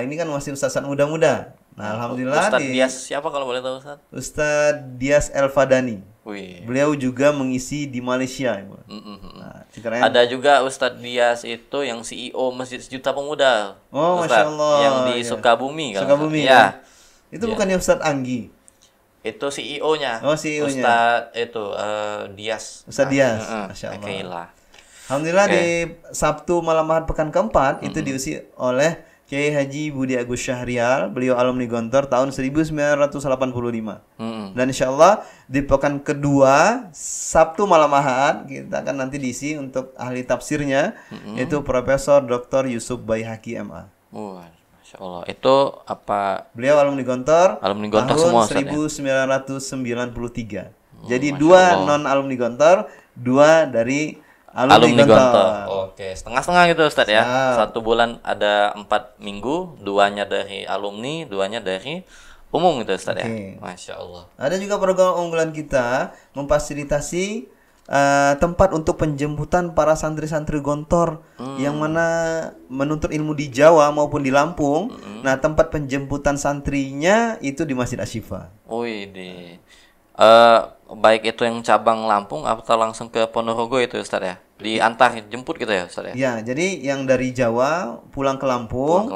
Ini kan masih ustadz muda-muda. Nah, alhamdulillah Ustadz Dias siapa kalau boleh tahu Ustadz? Ustadz Dias El-Fadani. Wih. Beliau juga mengisi di Malaysia. Nah, ada juga Ustadz Dias itu yang CEO Masjid Sejuta Pemuda. Oh, Masya Allah. Yang di Sukabumi kan? Sukabumi ya. Itu bukannya Ustadz Anggi? Itu CEO-nya. Oh, CEO-nya. Ustadz itu Dias. Ustadz Dias. Masya Allah. Alhamdulillah di Sabtu malam Ahad pekan keempat itu diisi oleh Kiai Haji Budi Agus Syahrial, beliau alumni Gontor tahun 1985. Dan insya Allah di pekan kedua Sabtu malam Ahad kita akan nanti diisi untuk ahli tafsirnya yaitu Profesor Dr. Yusuf Baihaqi MA. Masya Allah. Itu apa? Beliau alumni Gontor tahun semua, 1993. Jadi dua non alumni Gontor, dua dari alumni Gontor. Oke, setengah-setengah gitu Ustadz ya. Satu bulan ada 4 minggu, 2-nya dari alumni, 2-nya dari umum gitu Ustadz ya. Masya Allah. Ada juga program unggulan kita memfasilitasi tempat untuk penjemputan para santri-santri Gontor yang mana menuntut ilmu di Jawa maupun di Lampung. Nah, tempat penjemputan santrinya itu di Masjid Asy-Syifa. Baik itu yang cabang Lampung atau langsung ke Ponorogo itu Ustaz ya? Diantar jemput gitu ya Ustaz ya? Ya, jadi yang dari Jawa pulang ke Lampung,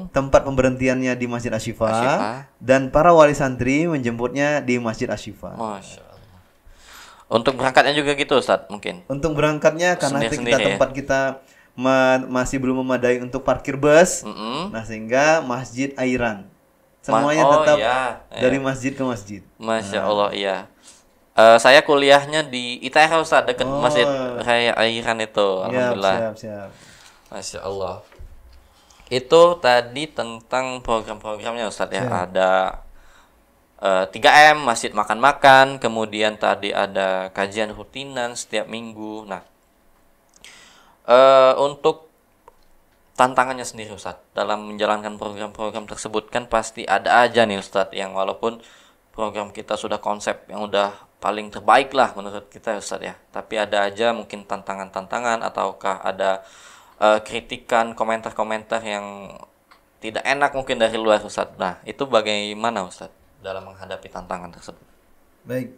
tempat pemberhentiannya di Masjid Asy-Syifa dan para wali santri menjemputnya di Masjid Asy-Syifa. Masya Allah. Untuk berangkatnya juga gitu Ustaz mungkin? Untuk berangkatnya karena tempat kita masih belum memadai untuk parkir bus, nah sehingga Masjid Airan. Semuanya tetap dari masjid ke masjid. Masya Allah, iya. Saya kuliahnya di ITERA Ustaz, dekat Masjid Raya Airan itu. Alhamdulillah. Siap. Masya Allah. Itu tadi tentang program-programnya Ustaz ya. Ada 3M, masjid makan-makan, kemudian tadi ada kajian rutinan setiap minggu. Nah, untuk tantangannya sendiri Ustadz dalam menjalankan program-program tersebut kan pasti ada aja nih Ustadz yang walaupun program kita sudah konsep yang udah paling terbaik lah menurut kita Ustadz ya. Tapi ada aja mungkin tantangan-tantangan ataukah ada kritikan, komentar-komentar yang tidak enak mungkin dari luar Ustadz. Nah, itu bagaimana Ustadz dalam menghadapi tantangan tersebut? Baik,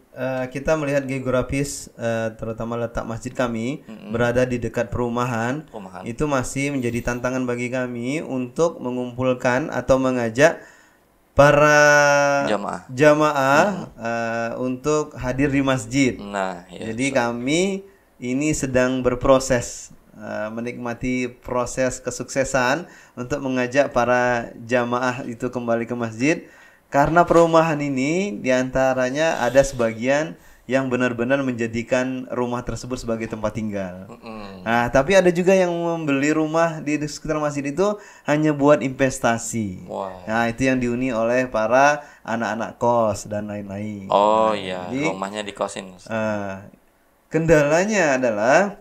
kita melihat geografis, terutama letak masjid kami berada di dekat perumahan. Itu masih menjadi tantangan bagi kami untuk mengumpulkan atau mengajak para jamaah untuk hadir di masjid. Nah, ya, jadi kami ini sedang berproses, menikmati proses kesuksesan untuk mengajak para jamaah itu kembali ke masjid. Karena perumahan ini diantaranya ada sebagian yang benar-benar menjadikan rumah tersebut sebagai tempat tinggal. Nah, tapi ada juga yang membeli rumah di sekitar masjid itu hanya buat investasi. Nah, itu yang dihuni oleh para anak-anak kos dan lain-lain. Oh iya, jadi, rumahnya dikosin. Kendalanya adalah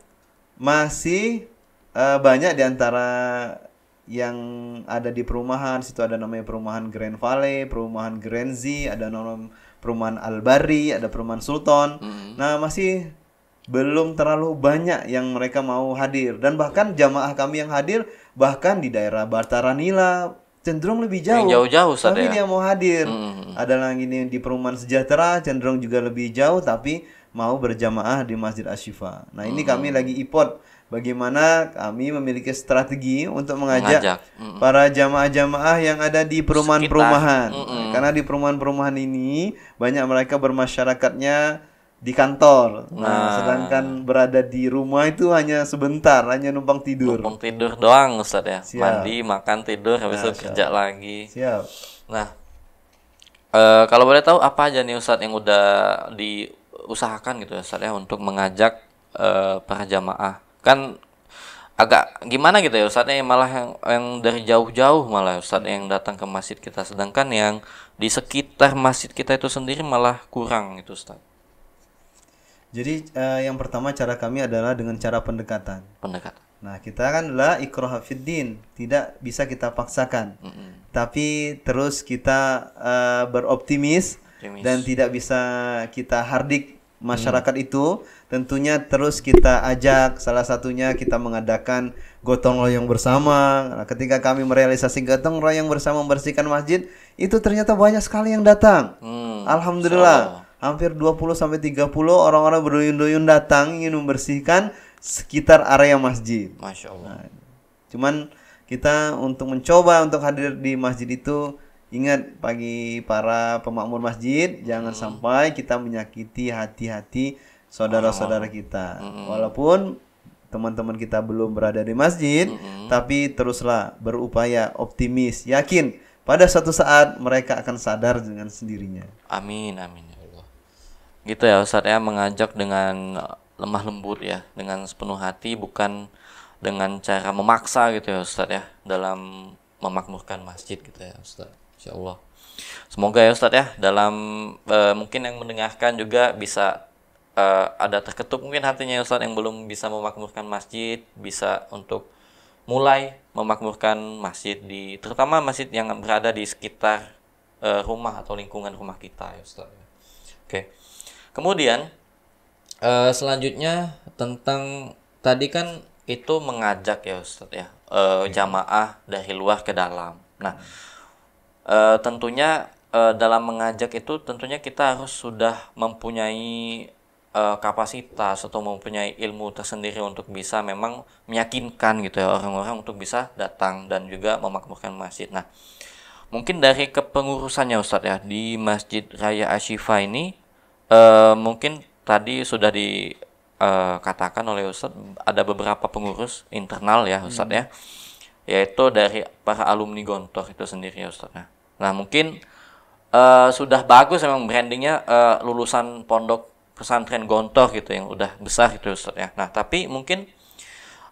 masih banyak di antara yang ada di perumahan. Situ ada namanya perumahan Grand Valley, perumahan Grand Z, ada namanya perumahan Al-Bari, ada perumahan Sultan. Nah, masih belum terlalu banyak yang mereka mau hadir. Dan bahkan jamaah kami yang hadir bahkan di daerah Bataranila cenderung lebih jauh. Jauh-jauh tapi dia mau hadir. Ada lagi nih di perumahan Sejahtera cenderung juga lebih jauh tapi mau berjamaah di Masjid Asy-Syifa. Nah, ini kami lagi ipot bagaimana kami memiliki strategi untuk mengajak para jamaah-jamaah yang ada di perumahan-perumahan. Karena di perumahan-perumahan ini banyak mereka bermasyarakatnya di kantor. Nah, sedangkan berada di rumah itu hanya sebentar, hanya numpang tidur. Numpang tidur doang Ustaz ya. Siap. Mandi, makan, tidur, habis itu kerja lagi. Siap. Nah, kalau boleh tahu apa aja nih Ustaz yang udah diusahakan gitu ya Ustaz ya untuk mengajak para jamaah? Kan agak gimana gitu ya Ustadznya, malah yang dari jauh-jauh malah Ustadz yang datang ke masjid kita, sedangkan yang di sekitar masjid kita itu sendiri malah kurang itu Ustadz. Jadi yang pertama cara kami adalah dengan cara pendekatan. Nah, kita kan adalah ikrah fiddin, tidak bisa kita paksakan. Tapi terus kita beroptimis dan tidak bisa kita hardik masyarakat itu. Tentunya terus kita ajak, salah satunya kita mengadakan gotong royong bersama. Nah, ketika kami merealisasi gotong royong bersama membersihkan masjid, itu ternyata banyak sekali yang datang. Alhamdulillah, hampir 20-30 orang-orang berduyun-duyun datang ingin membersihkan sekitar area masjid. Masya Allah. Nah, cuman kita untuk mencoba untuk hadir di masjid itu, ingat bagi para pemakmur masjid, jangan sampai kita menyakiti hati-hati saudara-saudara kita. Walaupun teman-teman kita belum berada di masjid, tapi teruslah berupaya optimis, yakin pada suatu saat mereka akan sadar dengan sendirinya. Amin, amin ya Allah. Gitu ya Ustadz ya, mengajak dengan lemah lembut ya, dengan sepenuh hati, bukan dengan cara memaksa gitu ya Ustadz ya, dalam memakmurkan masjid gitu ya Ustadz. Insya Allah. Semoga ya Ustadz ya, dalam mungkin yang mendengarkan juga bisa ada terketuk mungkin hatinya Ustadz yang belum bisa memakmurkan masjid, bisa untuk mulai memakmurkan masjid, terutama masjid yang berada di sekitar rumah atau lingkungan rumah kita ya Ustadz. Oke. Kemudian selanjutnya tentang tadi kan itu mengajak ya Ustadz ya, jamaah dari luar ke dalam. Nah, tentunya dalam mengajak itu tentunya kita harus sudah mempunyai kapasitas atau mempunyai ilmu tersendiri untuk bisa memang meyakinkan gitu ya orang-orang untuk bisa datang dan juga memakmurkan masjid. Nah, mungkin dari kepengurusannya Ustadz ya di Masjid Raya Asy-Syifa ini, mungkin tadi sudah dikatakan oleh Ustadz ada beberapa pengurus internal ya Ustadz ya, yaitu dari para alumni Gontor itu sendiri ya Ustadz. Nah, mungkin sudah bagus memang brandingnya, lulusan pondok pesantren Gontor gitu yang udah besar gitu Ustadz ya. Nah, tapi mungkin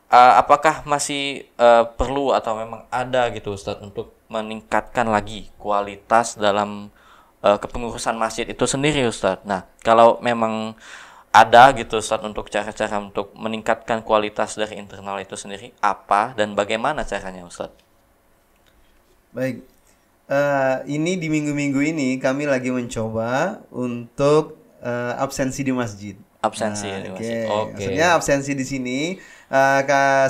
apakah masih perlu atau memang ada gitu Ustadz untuk meningkatkan lagi kualitas dalam kepengurusan masjid itu sendiri Ustadz. Nah, kalau memang ada gitu Ustadz untuk cara-cara untuk meningkatkan kualitas dari internal itu sendiri, apa dan bagaimana caranya Ustadz? Baik, ini di minggu-minggu ini kami lagi mencoba untuk absensi di masjid. Absensi di masjid. Oke. Maksudnya absensi di sini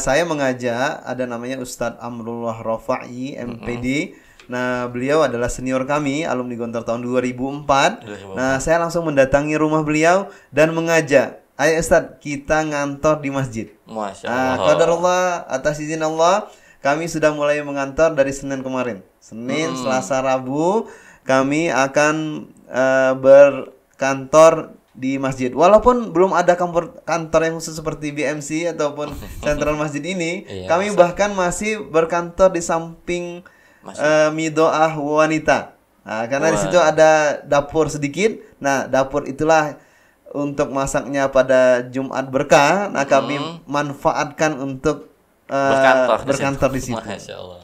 saya mengajak ada namanya Ustadz Amrullah Rafa'i MPD. Nah, beliau adalah senior kami, alumni Gontor tahun 2004. Nah, saya langsung mendatangi rumah beliau dan mengajak, ayo Ustadz, kita ngantor di masjid. Masya Allah. Qadarullah, atas izin Allah, kami sudah mulai mengantor dari Senin kemarin. Senin, Selasa, Rabu, kami akan berkantor di masjid. Walaupun belum ada kantor yang khusus seperti BMC ataupun sentral masjid ini, kami bahkan masih berkantor di samping Midoah wanita. Nah, karena di situ ada dapur sedikit. Nah, dapur itulah untuk masaknya pada Jumat berkah. Nah, kami manfaatkan untuk berkantor di situ. Masya Allah.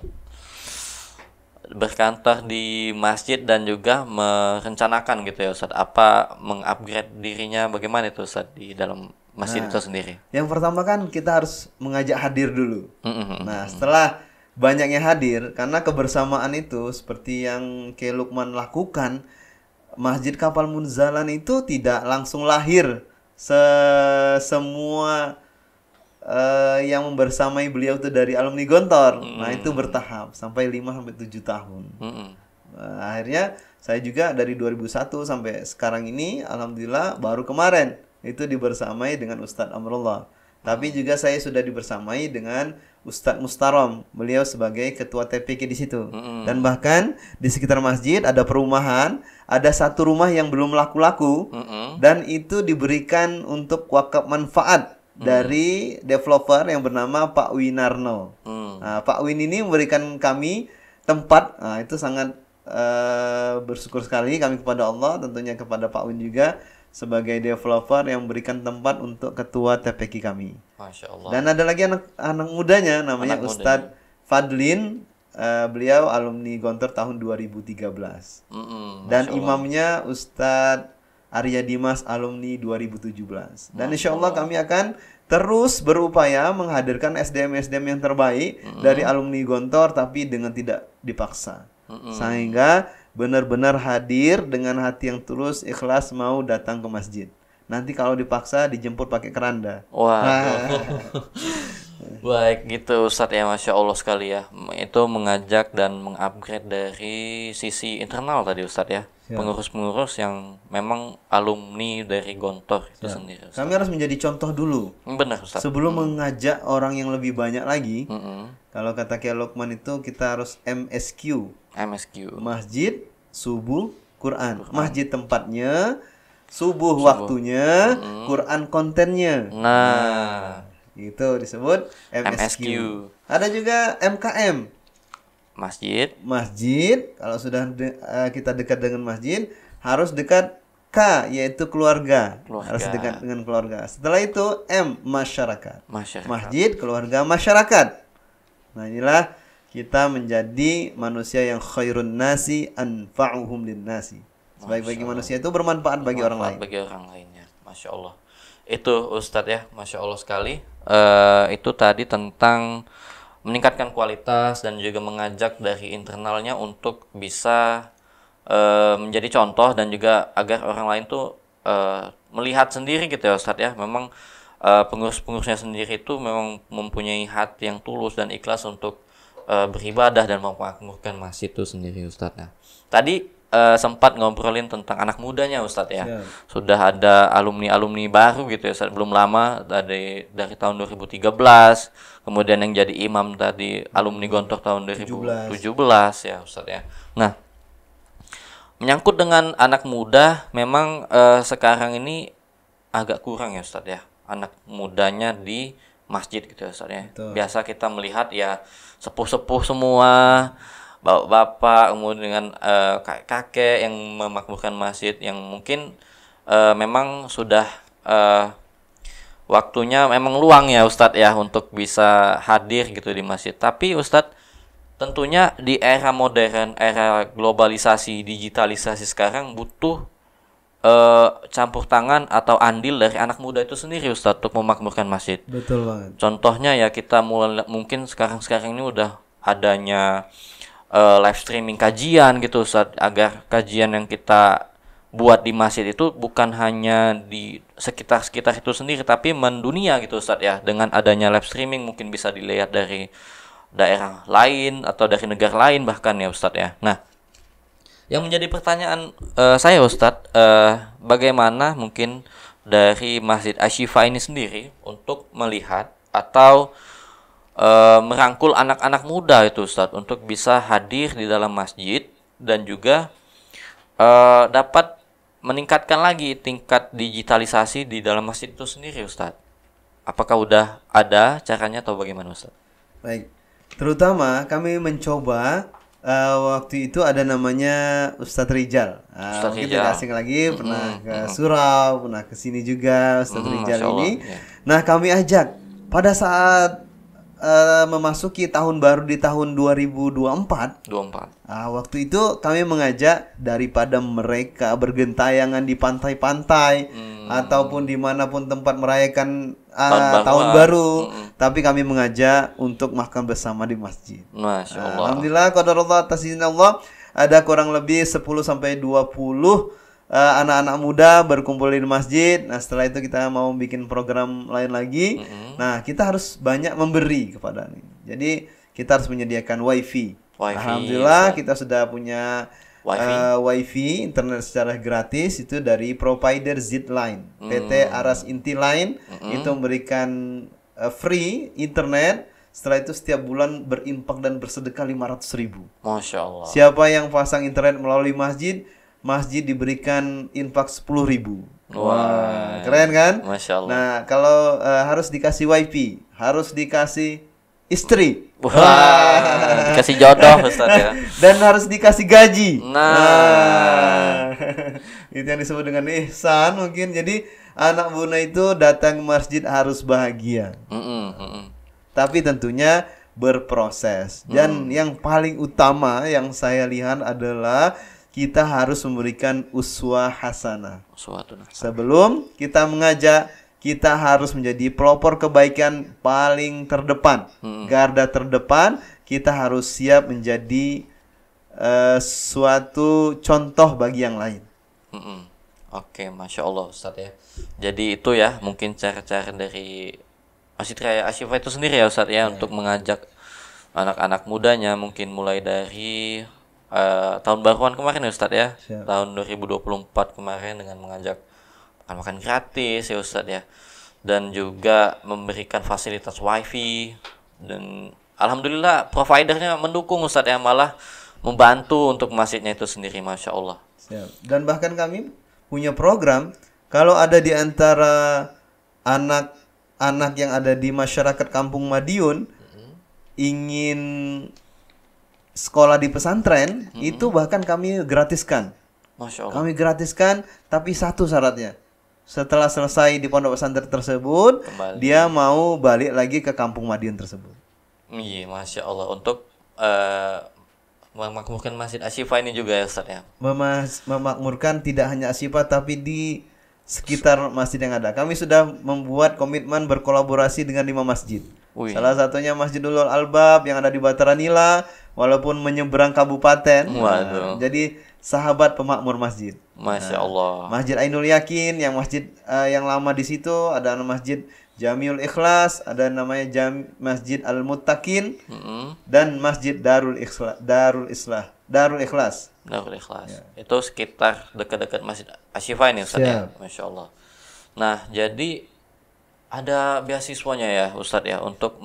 Berkantor di masjid dan juga merencanakan gitu ya Ustadz, apa mengupgrade dirinya bagaimana itu Ustadz di dalam masjid itu sendiri. Yang pertama kan kita harus mengajak hadir dulu. Nah, setelah banyaknya hadir, karena kebersamaan itu seperti yang Kiai Lukman lakukan, Masjid Kapal Munzalan itu tidak langsung lahir semua yang membersamai beliau itu dari alumni Gontor. Nah, itu bertahap sampai 5 sampai 7 tahun. Akhirnya saya juga dari 2001 sampai sekarang ini alhamdulillah baru kemarin itu dibersamai dengan Ustadz Amrullah. Tapi juga saya sudah dibersamai dengan Ustadz Mustarom, beliau sebagai ketua TPK di situ. Dan bahkan di sekitar masjid ada perumahan, ada satu rumah yang belum laku-laku, dan itu diberikan untuk wakaf manfaat dari developer yang bernama Pak Winarno. Nah, Pak Win ini memberikan kami tempat. Nah, itu sangat bersyukur sekali kami kepada Allah, tentunya kepada Pak Win juga sebagai developer yang memberikan tempat untuk ketua TPK kami. Masya Allah. Dan ada lagi anak mudanya namanya Ustadz Fadlin, beliau alumni Gontor tahun 2013. Dan imamnya Ustadz Arya Dimas alumni 2017. Dan insya Allah kami akan terus berupaya menghadirkan SDM-SDM yang terbaik dari alumni Gontor, tapi dengan tidak dipaksa. Sehingga benar-benar hadir dengan hati yang tulus, ikhlas mau datang ke masjid. Nanti kalau dipaksa dijemput pakai keranda. Wah. Baik gitu Ustadz ya, Masya Allah sekali ya. Itu mengajak dan mengupgrade dari sisi internal tadi Ustadz ya. Pengurus-pengurus yang memang alumni dari Gontor itu sendiri Ustadz. Kami harus menjadi contoh dulu. Benar Ustadz. Sebelum mengajak orang yang lebih banyak lagi, kalau kata Kiai Lukman itu kita harus MSQ. Masjid, subuh, Quran. Masjid tempatnya, subuh waktunya, Quran kontennya. Nah, itu disebut MSQ. Ada juga MKM. Masjid, kalau sudah kita dekat dengan masjid, harus dekat K, yaitu keluarga. Harus dekat dengan keluarga. Setelah itu M, masyarakat. Masjid, keluarga, masyarakat. Nah, inilah kita menjadi manusia yang khairun nasi anfa'uhum lin nasi. Sebaik-baik manusia itu bermanfaat bagi orang lain. Bagi orang lainnya. Masya Allah. Itu Ustadz ya, Masya Allah sekali. Itu tadi tentang meningkatkan kualitas dan juga mengajak dari internalnya untuk bisa menjadi contoh dan juga agar orang lain tuh melihat sendiri gitu ya Ustadz ya. Memang pengurus-pengurusnya sendiri itu memang mempunyai hati yang tulus dan ikhlas untuk beribadah dan memakmurkan masjid itu sendiri Ustadz. Nah, tadi sempat ngobrolin tentang anak mudanya Ustadz ya. Sudah ada alumni-alumni baru gitu ya Ustadz, belum lama dari tahun 2013. Kemudian yang jadi imam tadi alumni Gontor tahun 2017 ya Ustadz ya. Nah, menyangkut dengan anak muda memang sekarang ini agak kurang ya Ustadz ya. Anak mudanya di masjid gitu ya Ustadz ya. Biasa kita melihat ya sepuh-sepuh semua, bapak-bapak, kemudian dengan kakek yang memakmurkan masjid yang mungkin memang sudah waktunya memang luang ya Ustadz ya untuk bisa hadir gitu di masjid. Tapi Ustadz tentunya di era modern, era globalisasi, digitalisasi sekarang butuh campur tangan atau andil dari anak muda itu sendiri Ustadz untuk memakmurkan masjid. Betul banget. Contohnya ya kita mungkin sekarang ini udah adanya live streaming kajian gitu Ustadz, agar kajian yang kita buat di masjid itu bukan hanya di sekitar itu sendiri, tapi mendunia gitu Ustadz ya. Dengan adanya live streaming mungkin bisa dilihat dari daerah lain atau dari negara lain bahkan ya Ustadz ya. Nah, yang menjadi pertanyaan saya Ustadz, bagaimana mungkin dari Masjid Asy-Syifa ini sendiri untuk melihat atau merangkul anak-anak muda itu Ustadz untuk bisa hadir di dalam masjid dan juga dapat meningkatkan lagi tingkat digitalisasi di dalam masjid itu sendiri Ustadz. Apakah udah ada caranya atau bagaimana Ustadz? Baik, terutama kami mencoba waktu itu ada namanya Ustadz Rijal. Mungkin tidak asing lagi, pernah ke Surau, pernah ke sini juga Ustadz Rijal ini. Yeah. Nah, kami ajak pada saat memasuki tahun baru di tahun 2024. Waktu itu kami mengajak daripada mereka bergentayangan di pantai-pantai ataupun dimanapun tempat merayakan tahun baru, tapi kami mengajak untuk makan bersama di masjid. Masya Allah. Alhamdulillah, qadarullah atas izin Allah, ada kurang lebih 10 sampai 20 anak-anak muda berkumpul di masjid. Nah, setelah itu kita mau bikin program lain lagi. Nah, kita harus banyak memberi kepada ini. Jadi kita harus menyediakan wifi. Alhamdulillah kita sudah punya wifi internet secara gratis itu dari provider Zline, PT Aras Inti Line. Itu memberikan free internet. Setelah itu setiap bulan berinfak dan bersedekah 500.000. Masya Allah. Siapa yang pasang internet melalui masjid diberikan infak 10.000. Wah, keren kan? Masya Allah. Nah, kalau harus dikasih wifi, harus dikasih istri. Wah, dikasih jodoh Ustaz ya. Dan harus dikasih gaji. Nah. Itu yang disebut dengan ihsan mungkin. Jadi anak bunda itu datang ke masjid harus bahagia. Tapi tentunya berproses. Dan yang paling utama yang saya lihat adalah kita harus memberikan uswah hasanah. Sebelum kita mengajak, kita harus menjadi pelopor kebaikan paling terdepan. Garda terdepan, kita harus siap menjadi suatu contoh bagi yang lain. Oke, Masya Allah Ustadz ya. Jadi itu ya mungkin cara-cara dari Masjid Raya Asy-Syifa itu sendiri ya Ustadz ya, untuk mengajak anak-anak mudanya mungkin mulai dari tahun baruan kemarin ya Ustadz ya. Siap. Tahun 2024 kemarin dengan mengajak makan gratis ya Ustadz ya. Dan juga memberikan fasilitas wifi. Dan alhamdulillah providernya mendukung Ustadz ya, malah membantu untuk masjidnya itu sendiri. Masya Allah. Siap. Dan bahkan kami punya program, kalau ada di antara anak-anak yang ada di masyarakat Kampung Madiun ingin sekolah di pesantren, itu bahkan kami gratiskan. Masya Allah. Kami gratiskan, tapi satu syaratnya. Setelah selesai di pondok pesantren tersebut, dia mau balik lagi ke Kampung Madiun tersebut. Iya, Masya Allah. Untuk memakmurkan Masjid Asy-Syifa ini juga ya Ustaz ya. Memakmurkan tidak hanya Asy-Syifa tapi di sekitar masjid yang ada. Kami sudah membuat komitmen berkolaborasi dengan 5 masjid. Salah satunya Masjidul Albab yang ada di Bataranila, walaupun menyeberang kabupaten. Jadi sahabat pemakmur masjid. Masya Allah. Masjid Ainul Yakin yang masjid yang lama di situ, ada Masjid Jamiul Ikhlas, ada namanya Masjid Al-Muttaqin, dan Masjid Darul Ikhlas. Ya. Itu sekitar dekat-dekat Masjid Asy-Syifa ini Ustaz ya. Masya Allah. Nah, jadi ada beasiswanya ya Ustaz ya untuk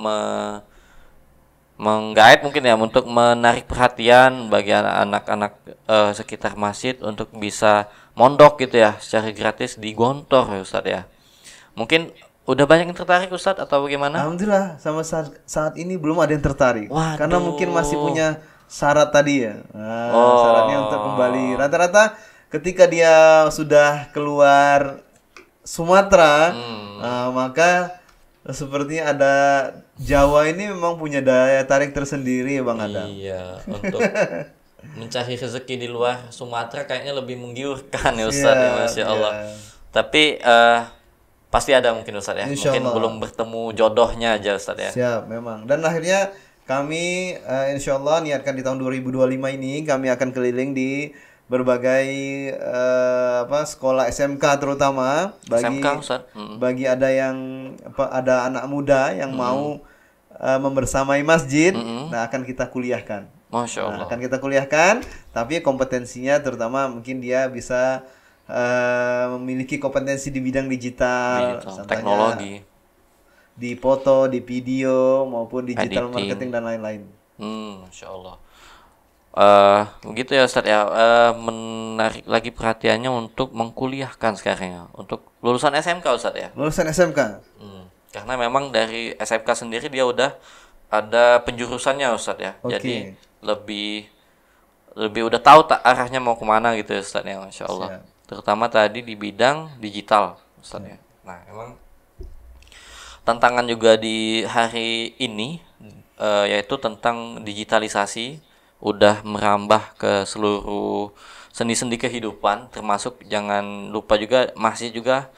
menggait mungkin ya, untuk menarik perhatian bagi anak-anak sekitar masjid untuk bisa mondok gitu ya secara gratis di Gontor ya Ustaz ya. Mungkin udah banyak yang tertarik Ustaz atau bagaimana? Alhamdulillah sama saat ini belum ada yang tertarik. Waduh. Karena mungkin masih punya syarat tadi ya. Syaratnya untuk kembali. Rata-rata ketika dia sudah keluar Sumatera, maka sepertinya ada Jawa ini memang punya daya tarik tersendiri ya Bang Adam. Iya, untuk mencari rezeki di luar Sumatera kayaknya lebih menggiurkan ya Ustaz ya, Masya Allah. Tapi pasti ada mungkin Ustaz ya. Mungkin belum bertemu jodohnya aja Ustaz ya. Siap, memang. Dan akhirnya kami insya Allah niatkan di tahun 2025 ini kami akan keliling di berbagai sekolah SMK terutama bagi SMK, Ustaz. bagi ada yang ada anak muda yang mau membersamai masjid, nah akan kita kuliahkan. Masya Allah. Nah, akan kita kuliahkan, tapi kompetensinya terutama mungkin dia bisa memiliki kompetensi di bidang digital, teknologi, di foto, di video maupun digital editing, marketing dan lain-lain. Masya Allah. Begitu ya Ustadz ya. Menarik lagi perhatiannya untuk mengkuliahkan sekarang ya, untuk lulusan SMK Ustadz ya. Lulusan SMK. Karena memang dari SMK sendiri dia udah ada penjurusannya Ustadz ya. Okay. Jadi lebih udah tahu arahnya mau kemana gitu ya Ustadz ya, Masya Allah. Siap. Terutama tadi di bidang digital Ustadz ya. Nah emang tantangan juga di hari ini yaitu tentang digitalisasi udah merambah ke seluruh sendi-sendi kehidupan, termasuk jangan lupa juga masih juga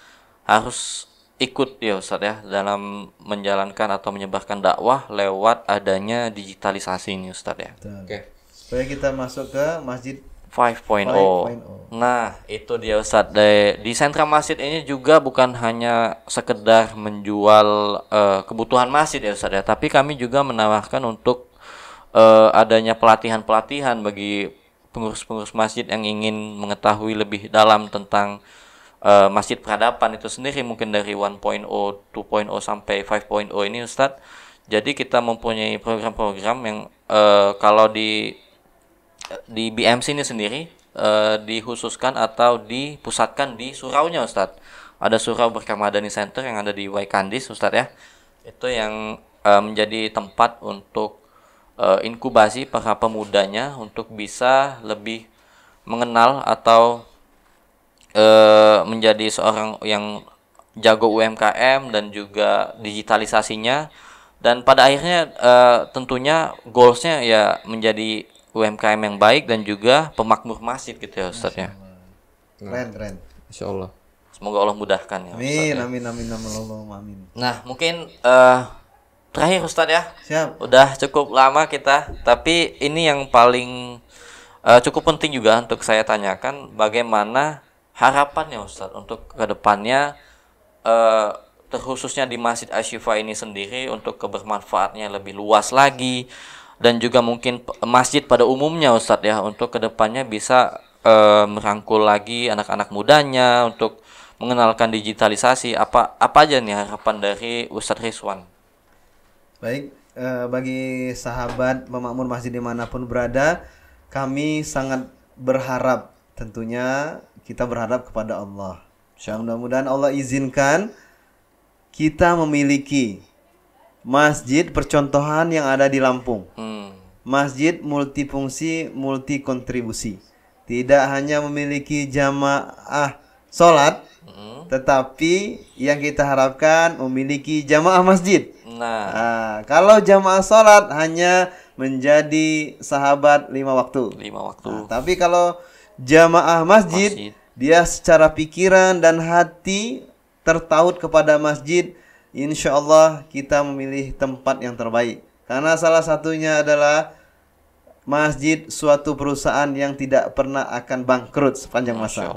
harus ikut ya Ustadz ya dalam menjalankan atau menyebarkan dakwah lewat adanya digitalisasi ini Ustadz ya. Oke. Supaya kita masuk ke masjid 5.0. Nah, itu dia Ustadz. Di sentra masjid ini juga bukan hanya sekedar menjual kebutuhan masjid ya Ustadz ya, tapi kami juga menawarkan untuk adanya pelatihan-pelatihan bagi pengurus-pengurus masjid yang ingin mengetahui lebih dalam tentang masjid peradaban itu sendiri, mungkin dari 1.0, 2.0 sampai 5.0 ini Ustadz. Jadi kita mempunyai program-program yang kalau di BMC ini sendiri dikhususkan atau dipusatkan di suraunya Ustadz. Ada surau Berkah Madani Center yang ada di Waikandis Ustadz ya. Itu yang menjadi tempat untuk inkubasi para pemudanya untuk bisa lebih mengenal atau menjadi seorang yang jago UMKM dan juga digitalisasinya, dan pada akhirnya tentunya goalsnya ya menjadi UMKM yang baik dan juga pemakmur masjid gitu ya Ustadz ya. Keren. Insya Allah. Semoga Allah mudahkan ya. Amin, Ustadz, ya. Amin. Nah mungkin terakhir Ustadz ya. Siap. Udah cukup lama kita, tapi ini yang paling cukup penting juga untuk saya tanyakan, bagaimana harapannya Ustadz untuk kedepannya terkhususnya di Masjid Asy-Syifa ini sendiri untuk kebermanfaatnya lebih luas lagi, dan juga mungkin masjid pada umumnya Ustadz ya, untuk kedepannya bisa merangkul lagi anak-anak mudanya untuk mengenalkan digitalisasi. Apa aja nih harapan dari Ustadz Rizwan? Baik, bagi sahabat pemakmur masjid dimanapun berada, kami sangat berharap, tentunya kita berharap kepada Allah. Mudah-mudahan Allah izinkan kita memiliki masjid percontohan yang ada di Lampung. Masjid multifungsi, multikontribusi. Tidak hanya memiliki jamaah sholat, tetapi yang kita harapkan memiliki jamaah masjid. Nah, kalau jamaah sholat hanya menjadi sahabat 5 waktu. Nah, tapi kalau jamaah masjid, dia secara pikiran dan hati tertaut kepada masjid, insya Allah kita memilih tempat yang terbaik. Karena salah satunya adalah masjid suatu perusahaan yang tidak pernah akan bangkrut sepanjang masa.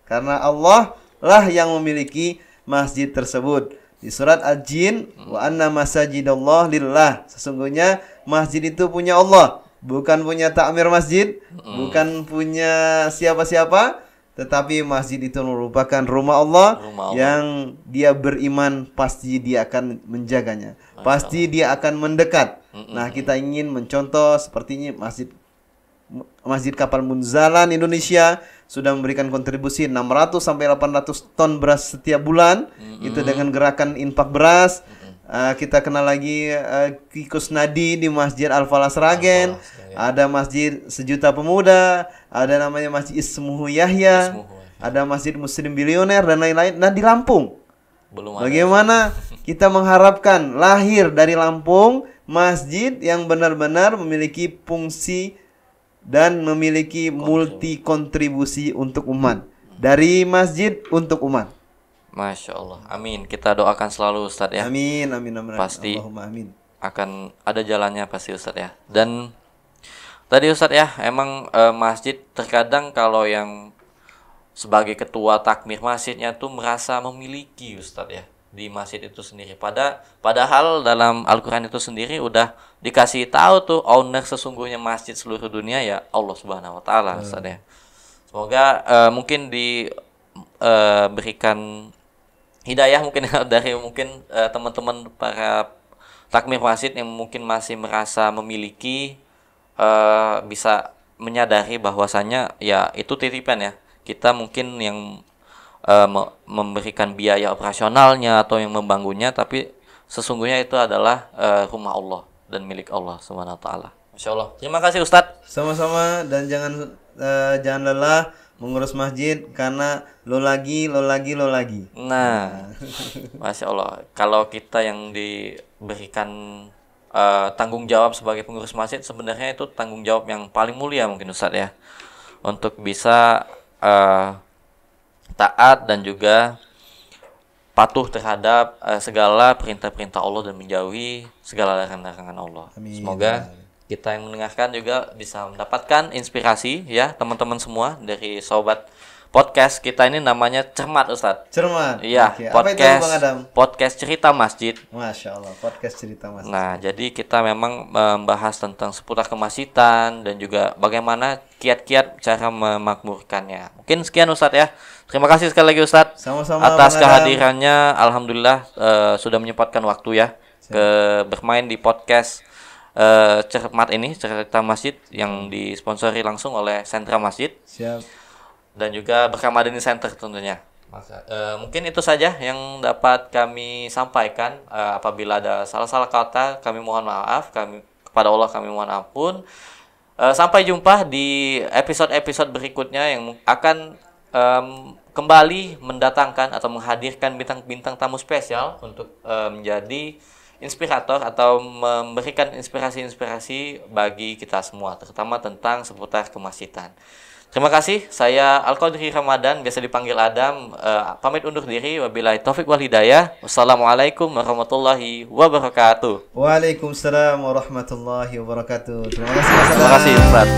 Karena Allah lah yang memiliki masjid tersebut. Di surat Al-Jin, wa anna masajidallah lillah. Sesungguhnya masjid itu punya Allah, bukan punya takmir masjid, bukan punya siapa-siapa, tetapi masjid itu merupakan rumah Allah, yang dia beriman pasti dia akan menjaganya, pasti dia akan mendekat. Nah, kita ingin mencontoh sepertinya Masjid Kapal Munzalan Indonesia sudah memberikan kontribusi 600 sampai 800 ton beras setiap bulan. Itu dengan gerakan infak beras. Kita kenal lagi Kikus Nadi di Masjid Al-Falah Sragen. Ada Masjid Sejuta Pemuda, ada namanya Masjid Ismuhu Yahya, ada Masjid Muslim Bilioner dan lain-lain. Nah, di Lampung bagaimana kita mengharapkan lahir dari Lampung masjid yang benar-benar memiliki fungsi dan memiliki multi kontribusi untuk umat, dari masjid untuk umat. Masya Allah, amin. Kita doakan selalu Ustadz ya. Amin. Pasti Allahumma amin. Akan ada jalannya pasti Ustadz ya. Dan tadi Ustadz ya, emang masjid terkadang kalau yang sebagai ketua takmir masjidnya tuh merasa memiliki Ustadz ya di masjid itu sendiri. Padahal dalam Al-Quran itu sendiri udah dikasih tahu tuh owner sesungguhnya masjid seluruh dunia ya Allah Subhanahu Wa Taala Ustadz ya. Semoga mungkin diberikan hidayah mungkin dari mungkin teman-teman para takmir masjid yang mungkin masih merasa memiliki, bisa menyadari bahwasannya ya itu titipan ya. Kita mungkin yang memberikan biaya operasionalnya atau yang membangunnya, tapi sesungguhnya itu adalah rumah Allah dan milik Allah Subhanahu Wa Taala. Masya Allah. Terima kasih Ustadz. Sama-sama, dan jangan lelah mengurus masjid karena lo lagi. Nah, Masya Allah. Kalau kita yang diberikan tanggung jawab sebagai pengurus masjid, sebenarnya itu tanggung jawab yang paling mulia mungkin Ustadz ya, untuk bisa taat dan juga patuh terhadap segala perintah-perintah Allah dan menjauhi segala larangan-larangan Allah. Amin. Semoga kita yang mendengarkan juga bisa mendapatkan inspirasi ya teman-teman semua dari sobat podcast kita ini, namanya Cermat Ustadz. Cermat. Iya, okay. Podcast. Apa itu, Bang Adam? Podcast cerita masjid. Masya Allah, podcast cerita masjid. Nah, jadi kita memang membahas tentang seputar kemasjidan dan juga bagaimana kiat-kiat cara memakmurkannya. Mungkin sekian Ustadz ya. Terima kasih sekali lagi Ustadz. Sama-sama, atas Bang kehadirannya. Alhamdulillah sudah menyempatkan waktu ya bermain di podcast Cermat ini, cerita masjid yang disponsori langsung oleh Sentra Masjid. Siap. Dan juga Berkamadani Center tentunya. Mungkin itu saja yang dapat kami sampaikan. Apabila ada salah-salah kata, kami mohon maaf. Kepada Allah kami mohon ampun. Sampai jumpa di episode-episode berikutnya yang akan kembali mendatangkan atau menghadirkan bintang-bintang tamu spesial untuk menjadi inspirator atau memberikan inspirasi-inspirasi bagi kita semua, terutama tentang seputar kemasjidan. Terima kasih, saya Al-Qadri Ramadan, biasa dipanggil Adam, pamit undur diri, wabillahi taufik wal hidayah. Wassalamualaikum warahmatullahi wabarakatuh. Waalaikumsalam warahmatullahi wabarakatuh. Terima kasih Mas Adam. Terima kasih Ustaz.